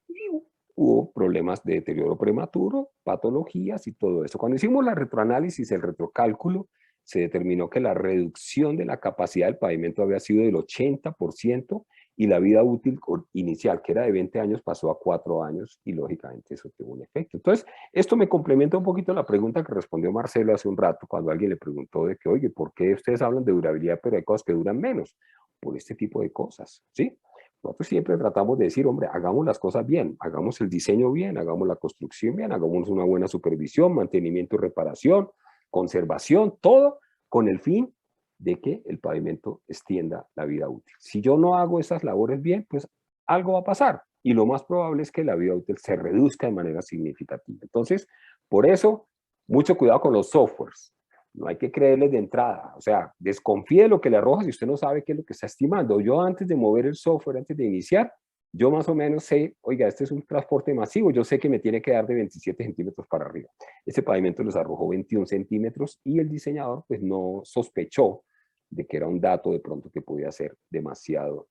Y hubo problemas de deterioro prematuro, patologías y todo eso. Cuando hicimos la retroanálisis, el retrocálculo, se determinó que la reducción de la capacidad del pavimento había sido del 80% y la vida útil inicial, que era de 20 años, pasó a 4 años y lógicamente eso tuvo un efecto. Entonces, esto me complementa un poquito la pregunta que respondió Marcelo hace un rato cuando alguien le preguntó de que, oye, ¿por qué ustedes hablan de durabilidad pero hay cosas que duran menos? Por este tipo de cosas, ¿sí? Nosotros siempre tratamos de decir, hombre, hagamos las cosas bien, hagamos el diseño bien, hagamos la construcción bien, hagamos una buena supervisión, mantenimiento y reparación, conservación, todo con el fin de que el pavimento extienda la vida útil. Si yo no hago esas labores bien, pues algo va a pasar y lo más probable es que la vida útil se reduzca de manera significativa. Entonces, por eso, mucho cuidado con los softwares. No hay que creerles de entrada, o sea, desconfíe de lo que le arroja si usted no sabe qué es lo que está estimando. Yo antes de mover el software, antes de iniciar, yo más o menos sé, oiga, este es un transporte masivo, yo sé que me tiene que dar de 27 centímetros para arriba. Ese pavimento les arrojó 21 centímetros y el diseñador pues no sospechó de que era un dato de pronto que podía ser demasiado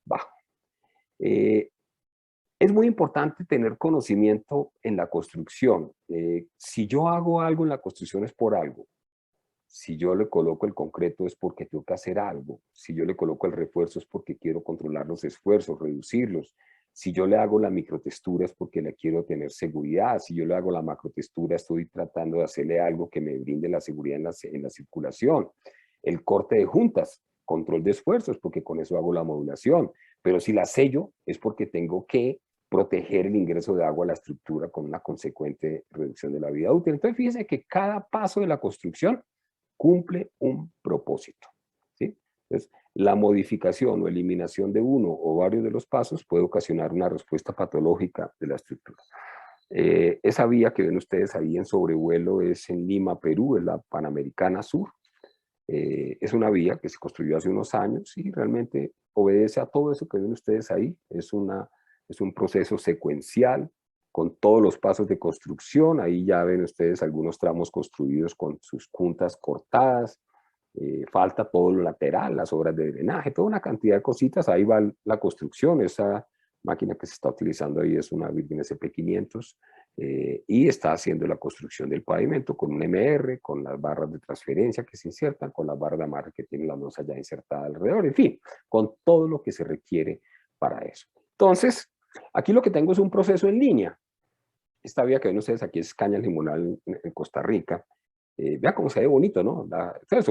bajo. Es muy importante tener conocimiento en la construcción. Si yo hago algo en la construcción es por algo. Si yo le coloco el concreto es porque tengo que hacer algo. Si yo le coloco el refuerzo es porque quiero controlar los esfuerzos, reducirlos. Si yo le hago la microtextura es porque le quiero tener seguridad. Si yo le hago la macrotextura estoy tratando de hacerle algo que me brinde la seguridad en la circulación. El corte de juntas, control de esfuerzos, porque con eso hago la modulación. Pero si la sello es porque tengo que proteger el ingreso de agua a la estructura con una consecuente reducción de la vida útil. Entonces fíjense que cada paso de la construcción cumple un propósito, ¿sí? Entonces, la modificación o eliminación de uno o varios de los pasos puede ocasionar una respuesta patológica de la estructura. Esa vía que ven ustedes ahí en sobrevuelo es en Lima, Perú, es la Panamericana Sur. Es una vía que se construyó hace unos años y realmente obedece a todo eso que ven ustedes ahí. Es un proceso secuencial con todos los pasos de construcción. Ahí ya ven ustedes algunos tramos construidos con sus puntas cortadas. Falta todo lo lateral, las obras de drenaje, toda una cantidad de cositas. Ahí va la construcción. Esa máquina que se está utilizando ahí es una Virgin SP500 y está haciendo la construcción del pavimento con un MR, con las barras de transferencia que se insertan, con las barras de amarre que tienen la losa ya insertada alrededor, en fin, con todo lo que se requiere para eso. Entonces, aquí lo que tengo es un proceso en línea. Esta vía que ven ustedes aquí es Cañas Limonal en Costa Rica. Vea cómo se ve bonito, ¿no?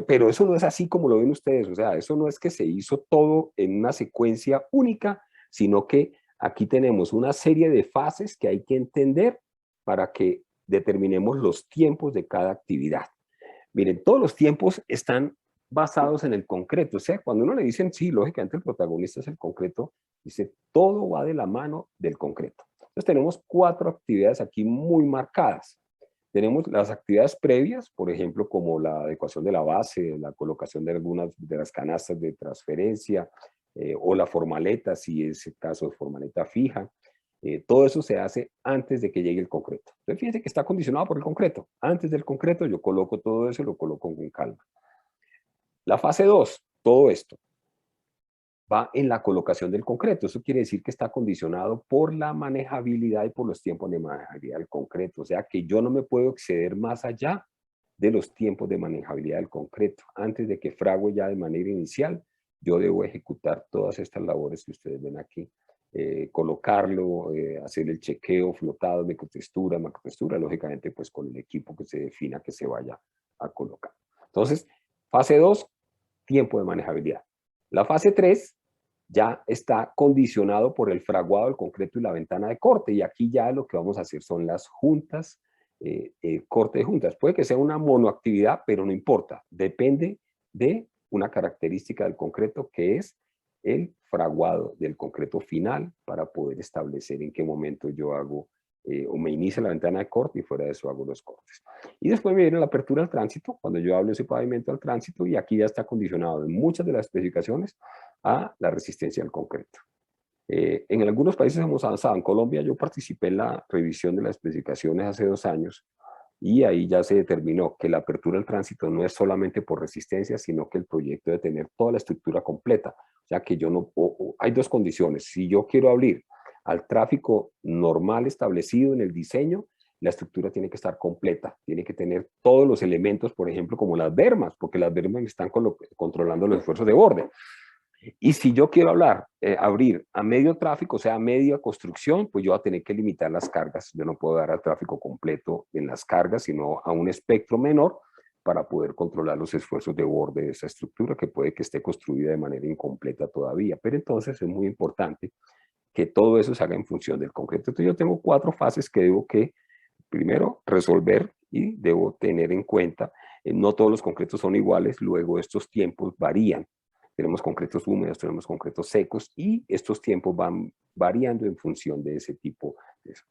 Pero eso no es así como lo ven ustedes, o sea, eso no es que se hizo todo en una secuencia única, sino que aquí tenemos una serie de fases que hay que entender para que determinemos los tiempos de cada actividad. Miren, todos los tiempos están basados en el concreto, o sea, cuando uno le dicen, sí, lógicamente el protagonista es el concreto, dice, todo va de la mano del concreto. Entonces tenemos 4 actividades aquí muy marcadas. Tenemos las actividades previas, por ejemplo, como la adecuación de la base, la colocación de algunas de las canastas de transferencia, o la formaleta, si es el caso de formaleta fija. Todo eso se hace antes de que llegue el concreto. Entonces, fíjense que está condicionado por el concreto. Antes del concreto yo coloco todo eso y lo coloco con calma. La fase 2, todo esto va en la colocación del concreto. Eso quiere decir que está condicionado por la manejabilidad y por los tiempos de manejabilidad del concreto. O sea que yo no me puedo exceder más allá de los tiempos de manejabilidad del concreto. Antes de que fragüe ya de manera inicial, yo debo ejecutar todas estas labores que ustedes ven aquí. Colocarlo, hacer el chequeo, flotado, macrotextura, lógicamente pues con el equipo que se defina que se vaya a colocar. Entonces, fase 2, tiempo de manejabilidad. La fase 3 ya está condicionado por el fraguado del concreto y la ventana de corte, y aquí ya lo que vamos a hacer son las juntas, corte de juntas. Puede que sea una monoactividad, pero no importa, depende de una característica del concreto que es el fraguado del concreto final para poder establecer en qué momento yo hago o me inicia la ventana de corte y fuera de eso hago los cortes. Y después me viene la apertura al tránsito, cuando yo hablo de ese pavimento al tránsito, y aquí ya está condicionado en muchas de las especificaciones a la resistencia al concreto. En algunos países hemos avanzado. En Colombia yo participé en la revisión de las especificaciones hace 2 años y ahí ya se determinó que la apertura al tránsito no es solamente por resistencia, sino que el proyecto debe tener toda la estructura completa. O sea que yo no, hay 2 condiciones. Si yo quiero abrir al tráfico normal establecido en el diseño, la estructura tiene que estar completa, tiene que tener todos los elementos, por ejemplo, como las bermas, porque las bermas están controlando los esfuerzos de borde. Y si yo quiero abrir a medio tráfico, o sea, a media construcción, pues yo voy a tener que limitar las cargas. Yo no puedo dar al tráfico completo en las cargas, sino a un espectro menor para poder controlar los esfuerzos de borde de esa estructura, que puede que esté construida de manera incompleta todavía. Pero entonces es muy importante que todo eso se haga en función del concreto. Entonces yo tengo 4 fases que debo primero, resolver y debo tener en cuenta. No todos los concretos son iguales, luego estos tiempos varían. Tenemos concretos húmedos, tenemos concretos secos y estos tiempos van variando en función de ese tipo de eso.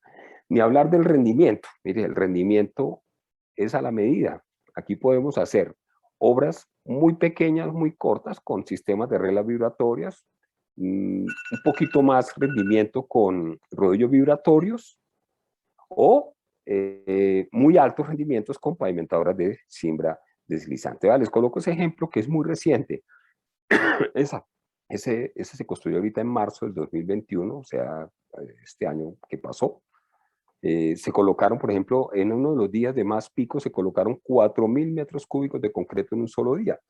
Ni hablar del rendimiento. Mire, el rendimiento es a la medida. Aquí podemos hacer obras muy pequeñas, muy cortas, con sistemas de reglas vibratorias, un poquito más rendimiento con rodillos vibratorios o muy altos rendimientos con pavimentadoras de cimbra deslizante. Vale, les coloco ese ejemplo que es muy reciente. Ese se construyó ahorita en marzo del 2021, o sea, este año que pasó. Se colocaron, por ejemplo, en uno de los días de más pico, se colocaron 4.000 metros cúbicos de concreto en un solo día.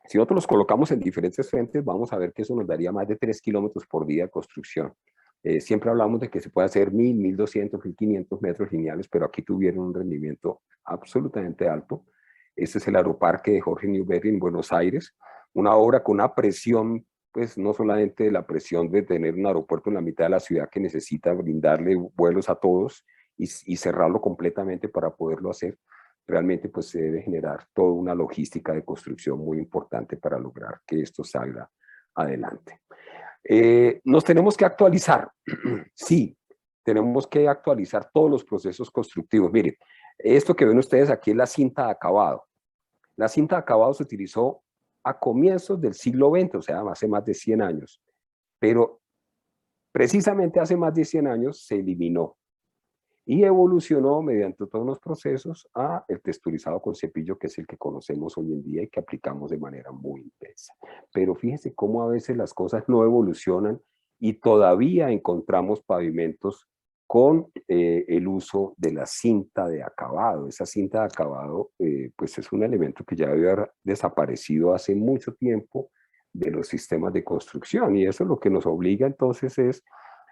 Si nosotros los colocamos en diferentes frentes, vamos a ver que eso nos daría más de 3 kilómetros por día de construcción. Siempre hablamos de que se puede hacer 1.000, 1.200, 1.500 metros lineales, pero aquí tuvieron un rendimiento absolutamente alto. Este es el Aeroparque de Jorge Newbery en Buenos Aires, una obra con una presión, pues no solamente la presión de tener un aeropuerto en la mitad de la ciudad que necesita brindarle vuelos a todos y cerrarlo completamente para poderlo hacer, realmente pues se debe generar toda una logística de construcción muy importante para lograr que esto salga adelante. Nos tenemos que actualizar. Sí, tenemos que actualizar todos los procesos constructivos. Miren, esto que ven ustedes aquí es la cinta de acabado. La cinta de acabado se utilizó a comienzos del siglo XX, o sea, hace más de 100 años. Pero precisamente hace más de 100 años se eliminó y evolucionó mediante todos los procesos a el texturizado con cepillo, que es el que conocemos hoy en día y que aplicamos de manera muy intensa. Pero fíjense cómo a veces las cosas no evolucionan y todavía encontramos pavimentos con el uso de la cinta de acabado. Esa cinta de acabado pues es un elemento que ya debe haber desaparecido hace mucho tiempo de los sistemas de construcción, y eso lo que nos obliga entonces es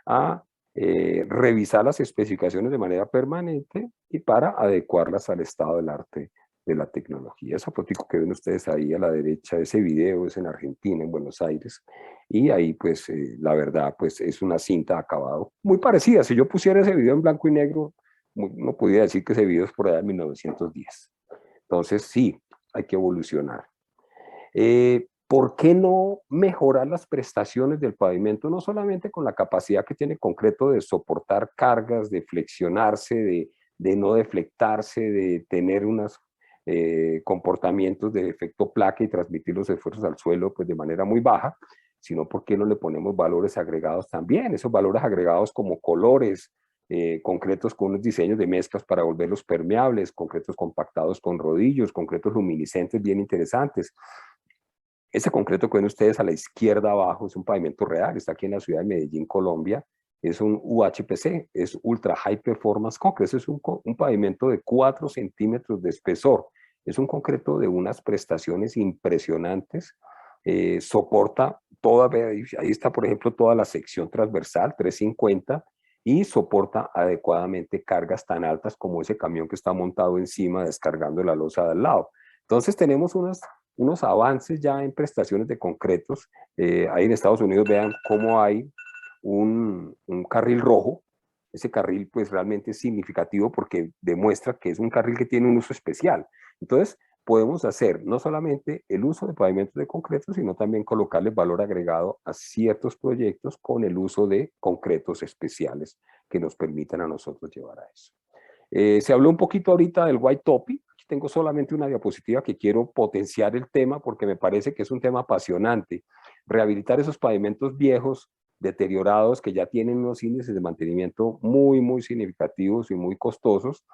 a revisar las especificaciones de manera permanente y para adecuarlas al estado del arte de la tecnología. Esa foto que ven ustedes ahí a la derecha, ese video es en Argentina, en Buenos Aires, y ahí pues la verdad pues es una cinta de acabado muy parecida. Si yo pusiera ese video en blanco y negro, no podría decir que ese video es por allá de 1910. Entonces sí, hay que evolucionar. ¿Por qué no mejorar las prestaciones del pavimento? No solamente con la capacidad que tiene concreto de soportar cargas, de flexionarse, de no deflectarse, de tener unas comportamientos de efecto placa y transmitir los esfuerzos al suelo pues, de manera muy baja, sino porque no le ponemos valores agregados también, esos valores agregados como colores, concretos con unos diseños de mezclas para volverlos permeables, concretos compactados con rodillos, concretos luminiscentes bien interesantes. Ese concreto que ven ustedes a la izquierda abajo es un pavimento real, está aquí en la ciudad de Medellín, Colombia, es un UHPC, es Ultra High Performance Concrete, es un pavimento de 4 centímetros de espesor, es un concreto de unas prestaciones impresionantes, soporta toda, ahí está por ejemplo toda la sección transversal, 350, y soporta adecuadamente cargas tan altas como ese camión que está montado encima descargando la losa de al lado. Entonces tenemos unos avances ya en prestaciones de concretos. Ahí en Estados Unidos vean cómo hay un carril rojo. Ese carril pues realmente es significativo porque demuestra que es un carril que tiene un uso especial. Entonces podemos hacer no solamente el uso de pavimentos de concreto, sino también colocarle valor agregado a ciertos proyectos con el uso de concretos especiales que nos permitan a nosotros llevar a eso. Se habló un poquito ahorita del white topping. Aquí tengo solamente una diapositiva que quiero potenciar el tema porque me parece que es un tema apasionante. Rehabilitar esos pavimentos viejos, deteriorados, que ya tienen unos índices de mantenimiento muy, muy significativos y muy costosos,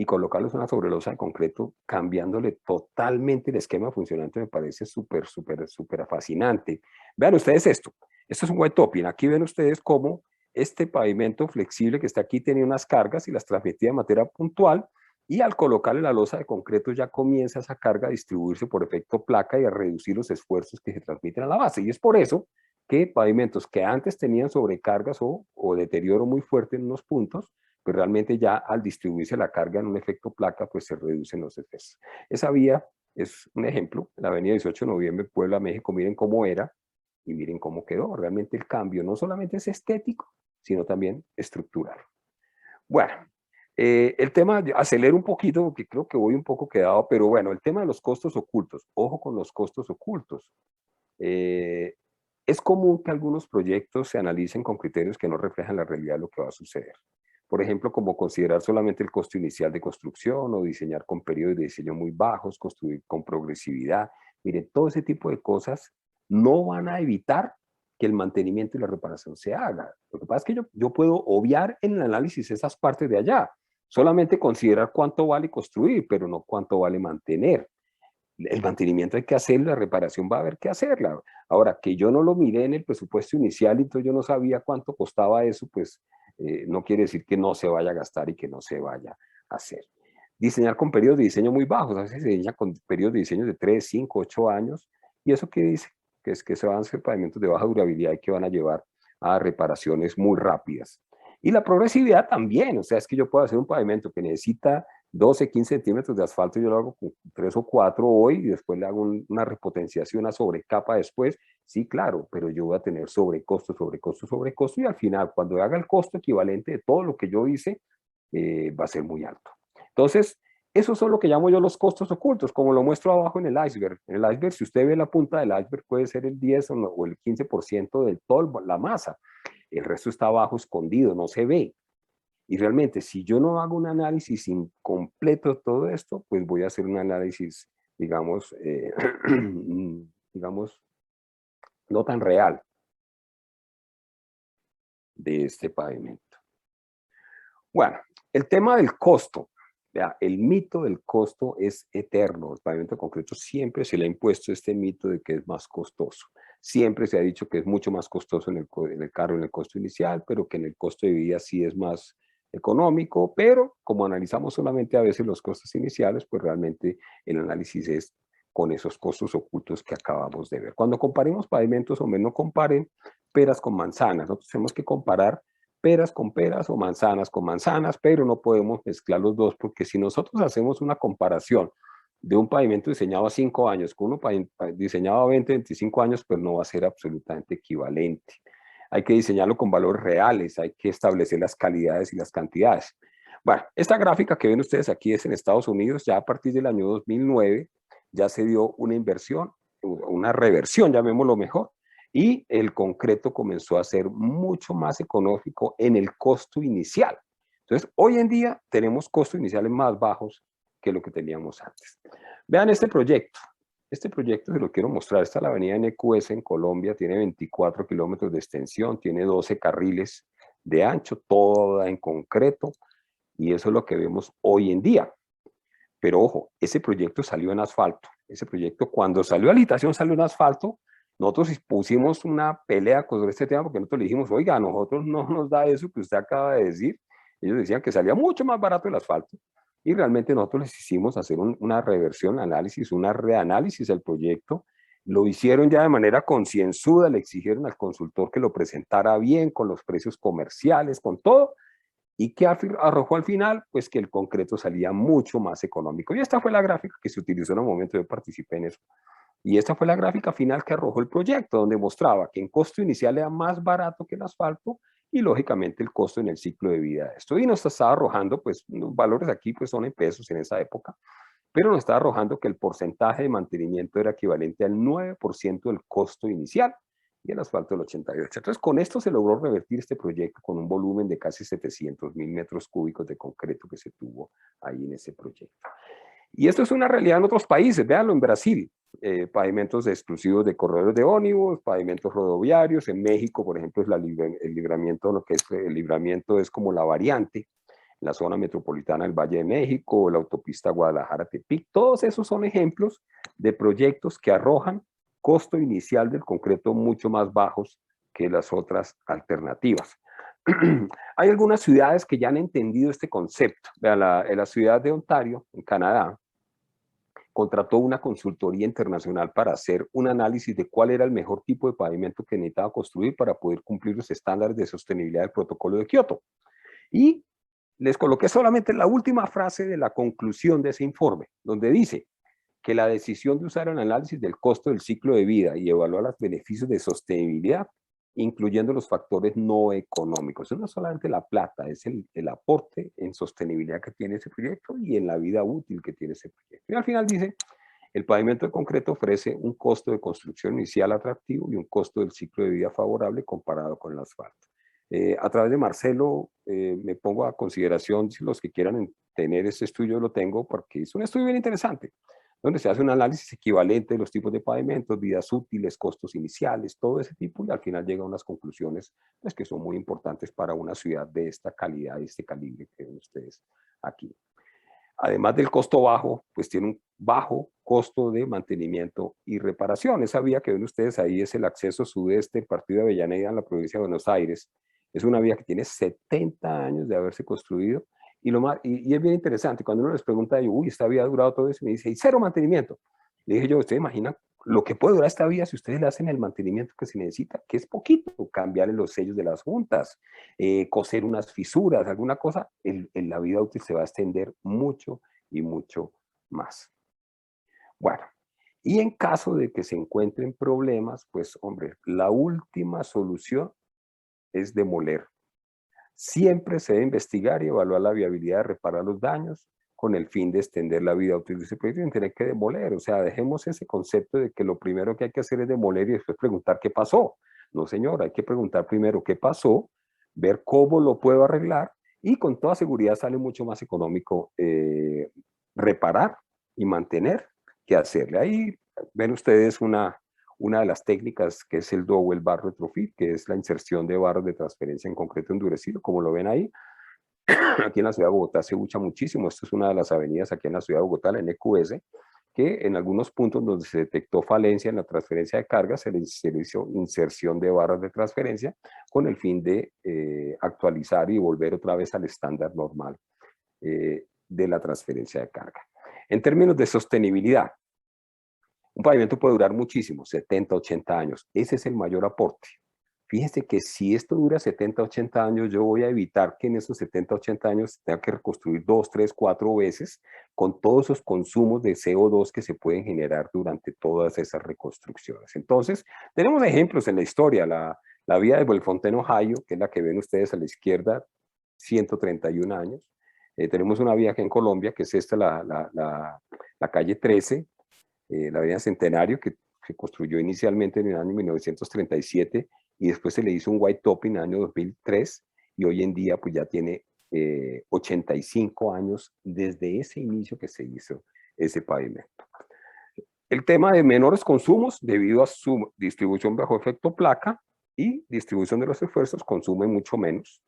y colocarlos en una sobrelosa de concreto, cambiándole totalmente el esquema funcionante, me parece súper, súper, súper fascinante. Vean ustedes esto. Esto es un white topping. Aquí ven ustedes cómo este pavimento flexible que está aquí tenía unas cargas y las transmitía de manera puntual, y al colocarle la losa de concreto ya comienza esa carga a distribuirse por efecto placa y a reducir los esfuerzos que se transmiten a la base. Y es por eso que pavimentos que antes tenían sobrecargas o deterioro muy fuerte en unos puntos, pues realmente ya al distribuirse la carga en un efecto placa, pues se reducen los efectos. Esa vía es un ejemplo, la avenida 18 de noviembre, Puebla, México, miren cómo era y miren cómo quedó. Realmente el cambio no solamente es estético, sino también estructural. Bueno, el tema, acelero un poquito porque creo que voy un poco quedado, pero bueno, el tema de los costos ocultos, ojo con los costos ocultos. Es común que algunos proyectos se analicen con criterios que no reflejan la realidad de lo que va a suceder. Por ejemplo, como considerar solamente el costo inicial de construcción o diseñar con periodos de diseño muy bajos, construir con progresividad. Miren, todo ese tipo de cosas no van a evitar que el mantenimiento y la reparación se haga. Lo que pasa es que yo puedo obviar en el análisis esas partes de allá, solamente considerar cuánto vale construir, pero no cuánto vale mantener. El mantenimiento hay que hacer, la reparación va a haber que hacerla. Ahora, que yo no lo miré en el presupuesto inicial y entonces yo no sabía cuánto costaba eso, pues no quiere decir que no se vaya a gastar y que no se vaya a hacer. Diseñar con periodos de diseño muy bajos, a veces se diseña con periodos de diseño de 3, 5, 8 años, ¿y eso qué dice? Que es que se van a hacer pavimentos de baja durabilidad y que van a llevar a reparaciones muy rápidas. Y la progresividad también, o sea, es que yo puedo hacer un pavimento que necesita 12, 15 centímetros de asfalto, yo lo hago con 3 o 4 hoy y después le hago una repotenciación, una sobrecapa después. Sí, claro, pero yo voy a tener sobrecosto, sobrecosto, sobrecosto, y al final, cuando haga el costo equivalente de todo lo que yo hice, va a ser muy alto. Entonces, esos son lo que llamo yo los costos ocultos, como lo muestro abajo en el iceberg. En el iceberg, si usted ve la punta del iceberg, puede ser el 10 o el 15% de toda la masa. El resto está abajo escondido, no se ve. Y realmente, si yo no hago un análisis incompleto de todo esto, pues voy a hacer un análisis, digamos, digamos, no tan real de este pavimento. Bueno, el tema del costo. ¿Ya? El mito del costo es eterno. El pavimento de concreto siempre se le ha impuesto este mito de que es más costoso. Siempre se ha dicho que es mucho más costoso en el carro, en el costo inicial, pero que en el costo de vida sí es más económico, pero como analizamos solamente a veces los costos iniciales, pues realmente el análisis es con esos costos ocultos que acabamos de ver. Cuando comparemos pavimentos, hombre, no comparen peras con manzanas. Nosotros tenemos que comparar peras con peras o manzanas con manzanas, pero no podemos mezclar los dos, porque si nosotros hacemos una comparación de un pavimento diseñado a 5 años con uno diseñado a 20, 25 años, pues no va a ser absolutamente equivalente. Hay que diseñarlo con valores reales, hay que establecer las calidades y las cantidades. Bueno, esta gráfica que ven ustedes aquí es en Estados Unidos, ya a partir del año 2009 ya se dio una inversión, una reversión, llamémoslo mejor, y el concreto comenzó a ser mucho más económico en el costo inicial. Entonces, hoy en día tenemos costos iniciales más bajos que lo que teníamos antes. Vean este proyecto. Este proyecto se lo quiero mostrar. Esta es la avenida NQS en Colombia, tiene 24 kilómetros de extensión, tiene 12 carriles de ancho, toda en concreto, y eso es lo que vemos hoy en día. Pero ojo, ese proyecto salió en asfalto. Ese proyecto, cuando salió a licitación, salió en asfalto. Nosotros pusimos una pelea con este tema porque nosotros le dijimos, oiga, a nosotros no nos da eso que usted acaba de decir. Ellos decían que salía mucho más barato el asfalto. Y realmente nosotros les hicimos hacer una reversión, análisis, una reanálisis del proyecto. Lo hicieron ya de manera concienzuda, le exigieron al consultor que lo presentara bien, con los precios comerciales, con todo. ¿Y qué arrojó al final? Pues que el concreto salía mucho más económico. Y esta fue la gráfica que se utilizó en el momento yo participé en eso. Y esta fue la gráfica final que arrojó el proyecto, donde mostraba que en costo inicial era más barato que el asfalto y lógicamente el costo en el ciclo de vida de esto. Y nos estaba arrojando, pues los valores aquí pues son en pesos en esa época, pero nos estaba arrojando que el porcentaje de mantenimiento era equivalente al 9% del costo inicial y el asfalto del 88%. Entonces, con esto se logró revertir este proyecto con un volumen de casi 700.000 metros cúbicos de concreto que se tuvo ahí en ese proyecto. Y esto es una realidad en otros países, véanlo en Brasil, pavimentos exclusivos de corredores de ómnibus, pavimentos rodoviarios, en México, por ejemplo, es el libramiento, lo que es el libramiento es como la variante, la zona metropolitana del Valle de México, la autopista Guadalajara-Tepic, todos esos son ejemplos de proyectos que arrojan costo inicial del concreto mucho más bajos que las otras alternativas. Hay algunas ciudades que ya han entendido este concepto. Vean, la ciudad de Ontario, en Canadá, contrató una consultoría internacional para hacer un análisis de cuál era el mejor tipo de pavimento que necesitaba construir para poder cumplir los estándares de sostenibilidad del protocolo de Kioto. Y les coloqué solamente la última frase de la conclusión de ese informe, donde dice que la decisión de usar el análisis del costo del ciclo de vida y evaluar los beneficios de sostenibilidad, incluyendo los factores no económicos. Eso no es solamente la plata, es el aporte en sostenibilidad que tiene ese proyecto y en la vida útil que tiene ese proyecto. Y al final dice, el pavimento de concreto ofrece un costo de construcción inicial atractivo y un costo del ciclo de vida favorable comparado con el asfalto. A través de Marcelo me pongo a consideración, si los que quieran tener este estudio lo tengo, porque es un estudio bien interesante, donde se hace un análisis equivalente de los tipos de pavimentos, vidas útiles, costos iniciales, todo ese tipo, y al final llega a unas conclusiones pues, que son muy importantes para una ciudad de esta calidad, de este calibre que ven ustedes aquí. Además del costo bajo, pues tiene un bajo costo de mantenimiento y reparación. Esa vía que ven ustedes ahí es el acceso sudeste, el partido de Avellaneda en la provincia de Buenos Aires. Es una vía que tiene 70 años de haberse construido y es bien interesante. Cuando uno les pregunta, uy, esta vía ha durado todo eso, me dice, y cero mantenimiento. Le dije yo, ¿usted imagina lo que puede durar esta vía si ustedes le hacen el mantenimiento que se necesita? Que es poquito, cambiarle los sellos de las juntas, coser unas fisuras, alguna cosa, la vida útil se va a extender mucho y mucho más. Bueno, y en caso de que se encuentren problemas, pues hombre, la última solución es demoler. Siempre se debe investigar y evaluar la viabilidad de reparar los daños con el fin de extender la vida útil de ese proyecto y tener que demoler. O sea, dejemos ese concepto de que lo primero que hay que hacer es demoler y después preguntar qué pasó. No, señor, hay que preguntar primero qué pasó, ver cómo lo puedo arreglar y con toda seguridad sale mucho más económico reparar y mantener que hacerle. Ahí ven ustedes una de las técnicas que es el double bar retrofit, que es la inserción de barras de transferencia en concreto endurecido, como lo ven ahí. Aquí en la ciudad de Bogotá se usa muchísimo. Esta es una de las avenidas aquí en la ciudad de Bogotá, la NQS, que en algunos puntos donde se detectó falencia en la transferencia de carga, se le hizo inserción de barras de transferencia con el fin de actualizar y volver otra vez al estándar normal de la transferencia de carga. En términos de sostenibilidad, un pavimento puede durar muchísimo, 70, 80 años. Ese es el mayor aporte. Fíjense que si esto dura 70, 80 años, yo voy a evitar que en esos 70, 80 años tenga que reconstruir 2, 3, 4 veces con todos esos consumos de CO2 que se pueden generar durante todas esas reconstrucciones. Entonces, tenemos ejemplos en la historia. La vía de Bellefontaine, Ohio, que es la que ven ustedes a la izquierda, 131 años. Tenemos una vía aquí en Colombia, que es esta, la calle 13, la avenida Centenario, que se construyó inicialmente en el año 1937 y después se le hizo un white top en el año 2003 y hoy en día pues ya tiene 85 años desde ese inicio que se hizo ese pavimento. El tema de menores consumos debido a su distribución bajo efecto placa y distribución de los esfuerzos consume mucho menos.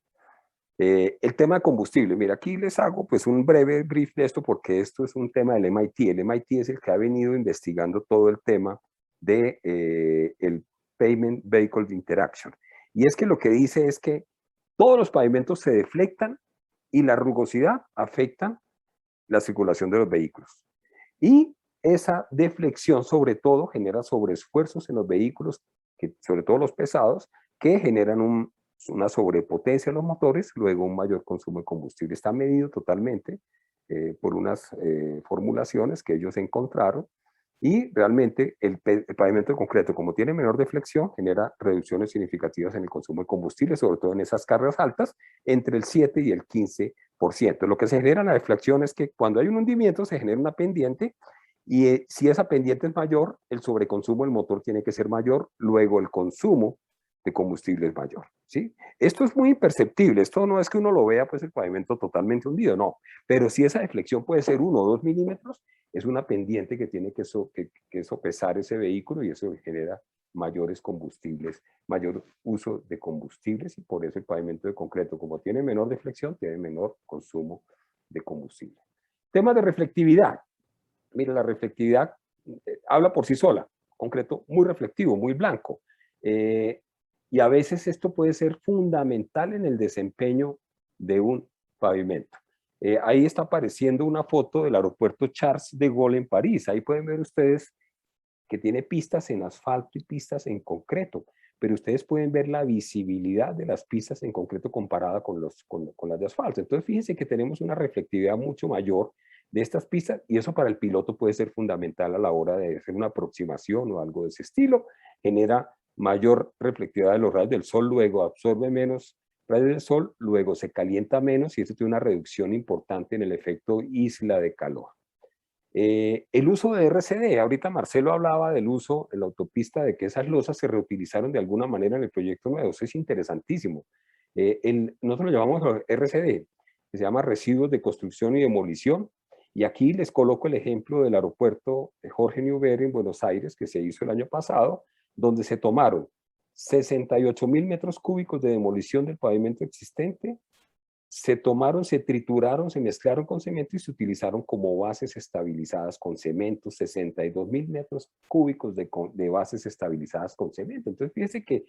El tema de combustible, mira, aquí les hago pues un breve brief de esto porque esto es un tema del MIT. El MIT es el que ha venido investigando todo el tema de el Pavement Vehicle Interaction. Y es que lo que dice es que todos los pavimentos se deflectan y la rugosidad afecta la circulación de los vehículos. Y esa deflexión sobre todo genera sobreesfuerzos en los vehículos, que, sobre todo los pesados, que generan una sobrepotencia en los motores, luego un mayor consumo de combustible. Está medido totalmente por unas formulaciones que ellos encontraron y realmente el pavimento de concreto, como tiene menor deflexión, genera reducciones significativas en el consumo de combustible, sobre todo en esas cargas altas, entre el 7 y el 15%. Lo que se genera en la deflexión es que cuando hay un hundimiento se genera una pendiente y si esa pendiente es mayor, el sobreconsumo del motor tiene que ser mayor, luego el consumo de combustible es mayor, ¿sí? Esto es muy imperceptible, esto no es que uno lo vea pues el pavimento totalmente hundido, no, pero si esa deflexión puede ser 1 o 2 milímetros, es una pendiente que tiene que sopesar ese vehículo y eso genera mayores combustibles, mayor uso de combustibles y por eso el pavimento de concreto, como tiene menor deflexión, tiene menor consumo de combustible. Tema de reflectividad. Mira, la reflectividad habla por sí sola, concreto muy reflectivo, muy blanco. Y a veces esto puede ser fundamental en el desempeño de un pavimento. Ahí está apareciendo una foto del aeropuerto Charles de Gaulle en París. Ahí pueden ver ustedes que tiene pistas en asfalto y pistas en concreto, pero ustedes pueden ver la visibilidad de las pistas en concreto comparada con las de asfalto. Entonces fíjense que tenemos una reflectividad mucho mayor de estas pistas y eso para el piloto puede ser fundamental a la hora de hacer una aproximación o algo de ese estilo. Genera mayor reflectividad de los rayos del sol, luego absorbe menos rayos del sol, luego se calienta menos y eso tiene una reducción importante en el efecto isla de calor. El uso de RCD, ahorita Marcelo hablaba del uso en la autopista de que esas losas se reutilizaron de alguna manera en el proyecto nuevo, eso es interesantísimo. Nosotros lo llamamos RCD, que se llama Residuos de Construcción y Demolición, y aquí les coloco el ejemplo del aeropuerto Jorge Newbery en Buenos Aires, que se hizo el año pasado, donde se tomaron 68.000 metros cúbicos de demolición del pavimento existente, se tomaron, se trituraron, se mezclaron con cemento y se utilizaron como bases estabilizadas con cemento, 62.000 metros cúbicos de bases estabilizadas con cemento. Entonces, fíjense que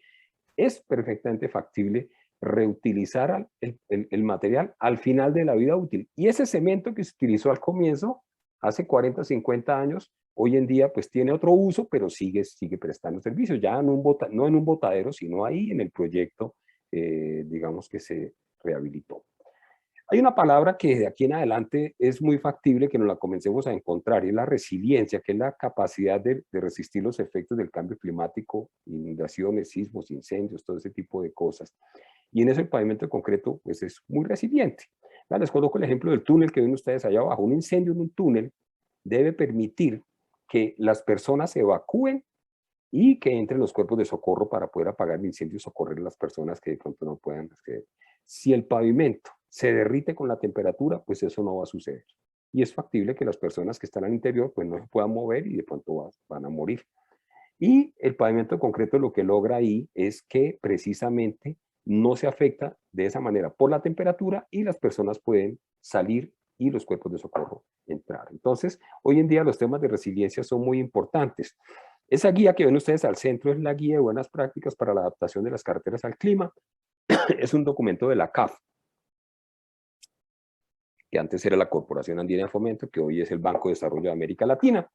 es perfectamente factible reutilizar el material al final de la vida útil. Y ese cemento que se utilizó al comienzo, hace 40, 50 años, hoy en día pues tiene otro uso, pero sigue prestando servicio, ya no en un botadero, sino ahí en el proyecto, digamos que se rehabilitó. Hay una palabra que de aquí en adelante es muy factible que nos la comencemos a encontrar y es la resiliencia, que es la capacidad de resistir los efectos del cambio climático, inundaciones, sismos, incendios, todo ese tipo de cosas. Y en ese pavimento concreto pues es muy resiliente. Les coloco el ejemplo del túnel que ven ustedes allá abajo. Un incendio en un túnel debe permitir que las personas se evacúen y que entren los cuerpos de socorro para poder apagar el incendio y socorrer a las personas que de pronto no puedan acceder. Si el pavimento se derrite con la temperatura, pues eso no va a suceder. Y es factible que las personas que están al interior pues no se puedan mover y de pronto van a morir. Y el pavimento de concreto lo que logra ahí es que precisamente no se afecta de esa manera por la temperatura y las personas pueden salir y los cuerpos de socorro entrar. Entonces, hoy en día los temas de resiliencia son muy importantes. Esa guía que ven ustedes al centro es la guía de buenas prácticas para la adaptación de las carreteras al clima. Es un documento de la CAF, que antes era la Corporación Andina de Fomento, que hoy es el Banco de Desarrollo de América Latina.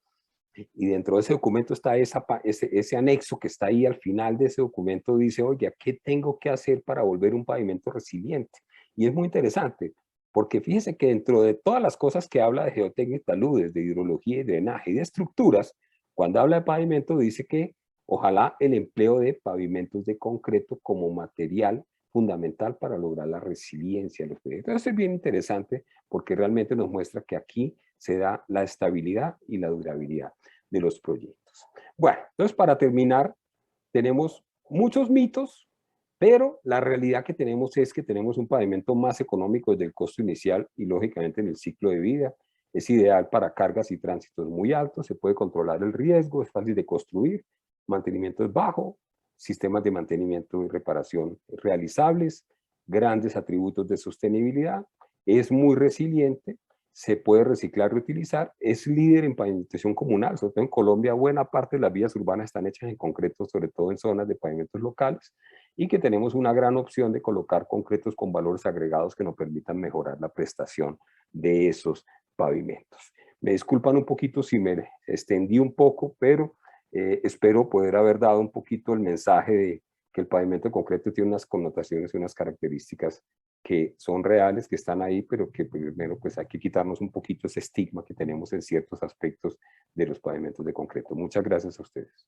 Y dentro de ese documento está ese anexo que está ahí al final de ese documento, dice, oye, ¿qué tengo que hacer para volver un pavimento resiliente? Y es muy interesante, porque fíjese que dentro de todas las cosas que habla de geotecnia y taludes, de hidrología y drenaje y de estructuras, cuando habla de pavimento dice que ojalá el empleo de pavimentos de concreto como material fundamental para lograr la resiliencia de los proyectos. Entonces es bien interesante porque realmente nos muestra que aquí se da la estabilidad y la durabilidad de los proyectos. Bueno, entonces para terminar, tenemos muchos mitos Pero la realidad que tenemos es que tenemos un pavimento más económico desde el costo inicial y lógicamente en el ciclo de vida. Es ideal para cargas y tránsitos muy altos, se puede controlar el riesgo, es fácil de construir, mantenimiento es bajo, sistemas de mantenimiento y reparación realizables, grandes atributos de sostenibilidad, es muy resiliente, se puede reciclar, reutilizar, es líder en pavimentación comunal, sobre todo en Colombia buena parte de las vías urbanas están hechas en concreto, sobre todo en zonas de pavimentos locales, y que tenemos una gran opción de colocar concretos con valores agregados que nos permitan mejorar la prestación de esos pavimentos. Me disculpan un poquito si me extendí un poco, pero espero poder haber dado un poquito el mensaje de que el pavimento concreto tiene unas connotaciones y unas características que son reales, que están ahí, pero que primero pues hay que quitarnos un poquito ese estigma que tenemos en ciertos aspectos de los pavimentos de concreto. Muchas gracias a ustedes.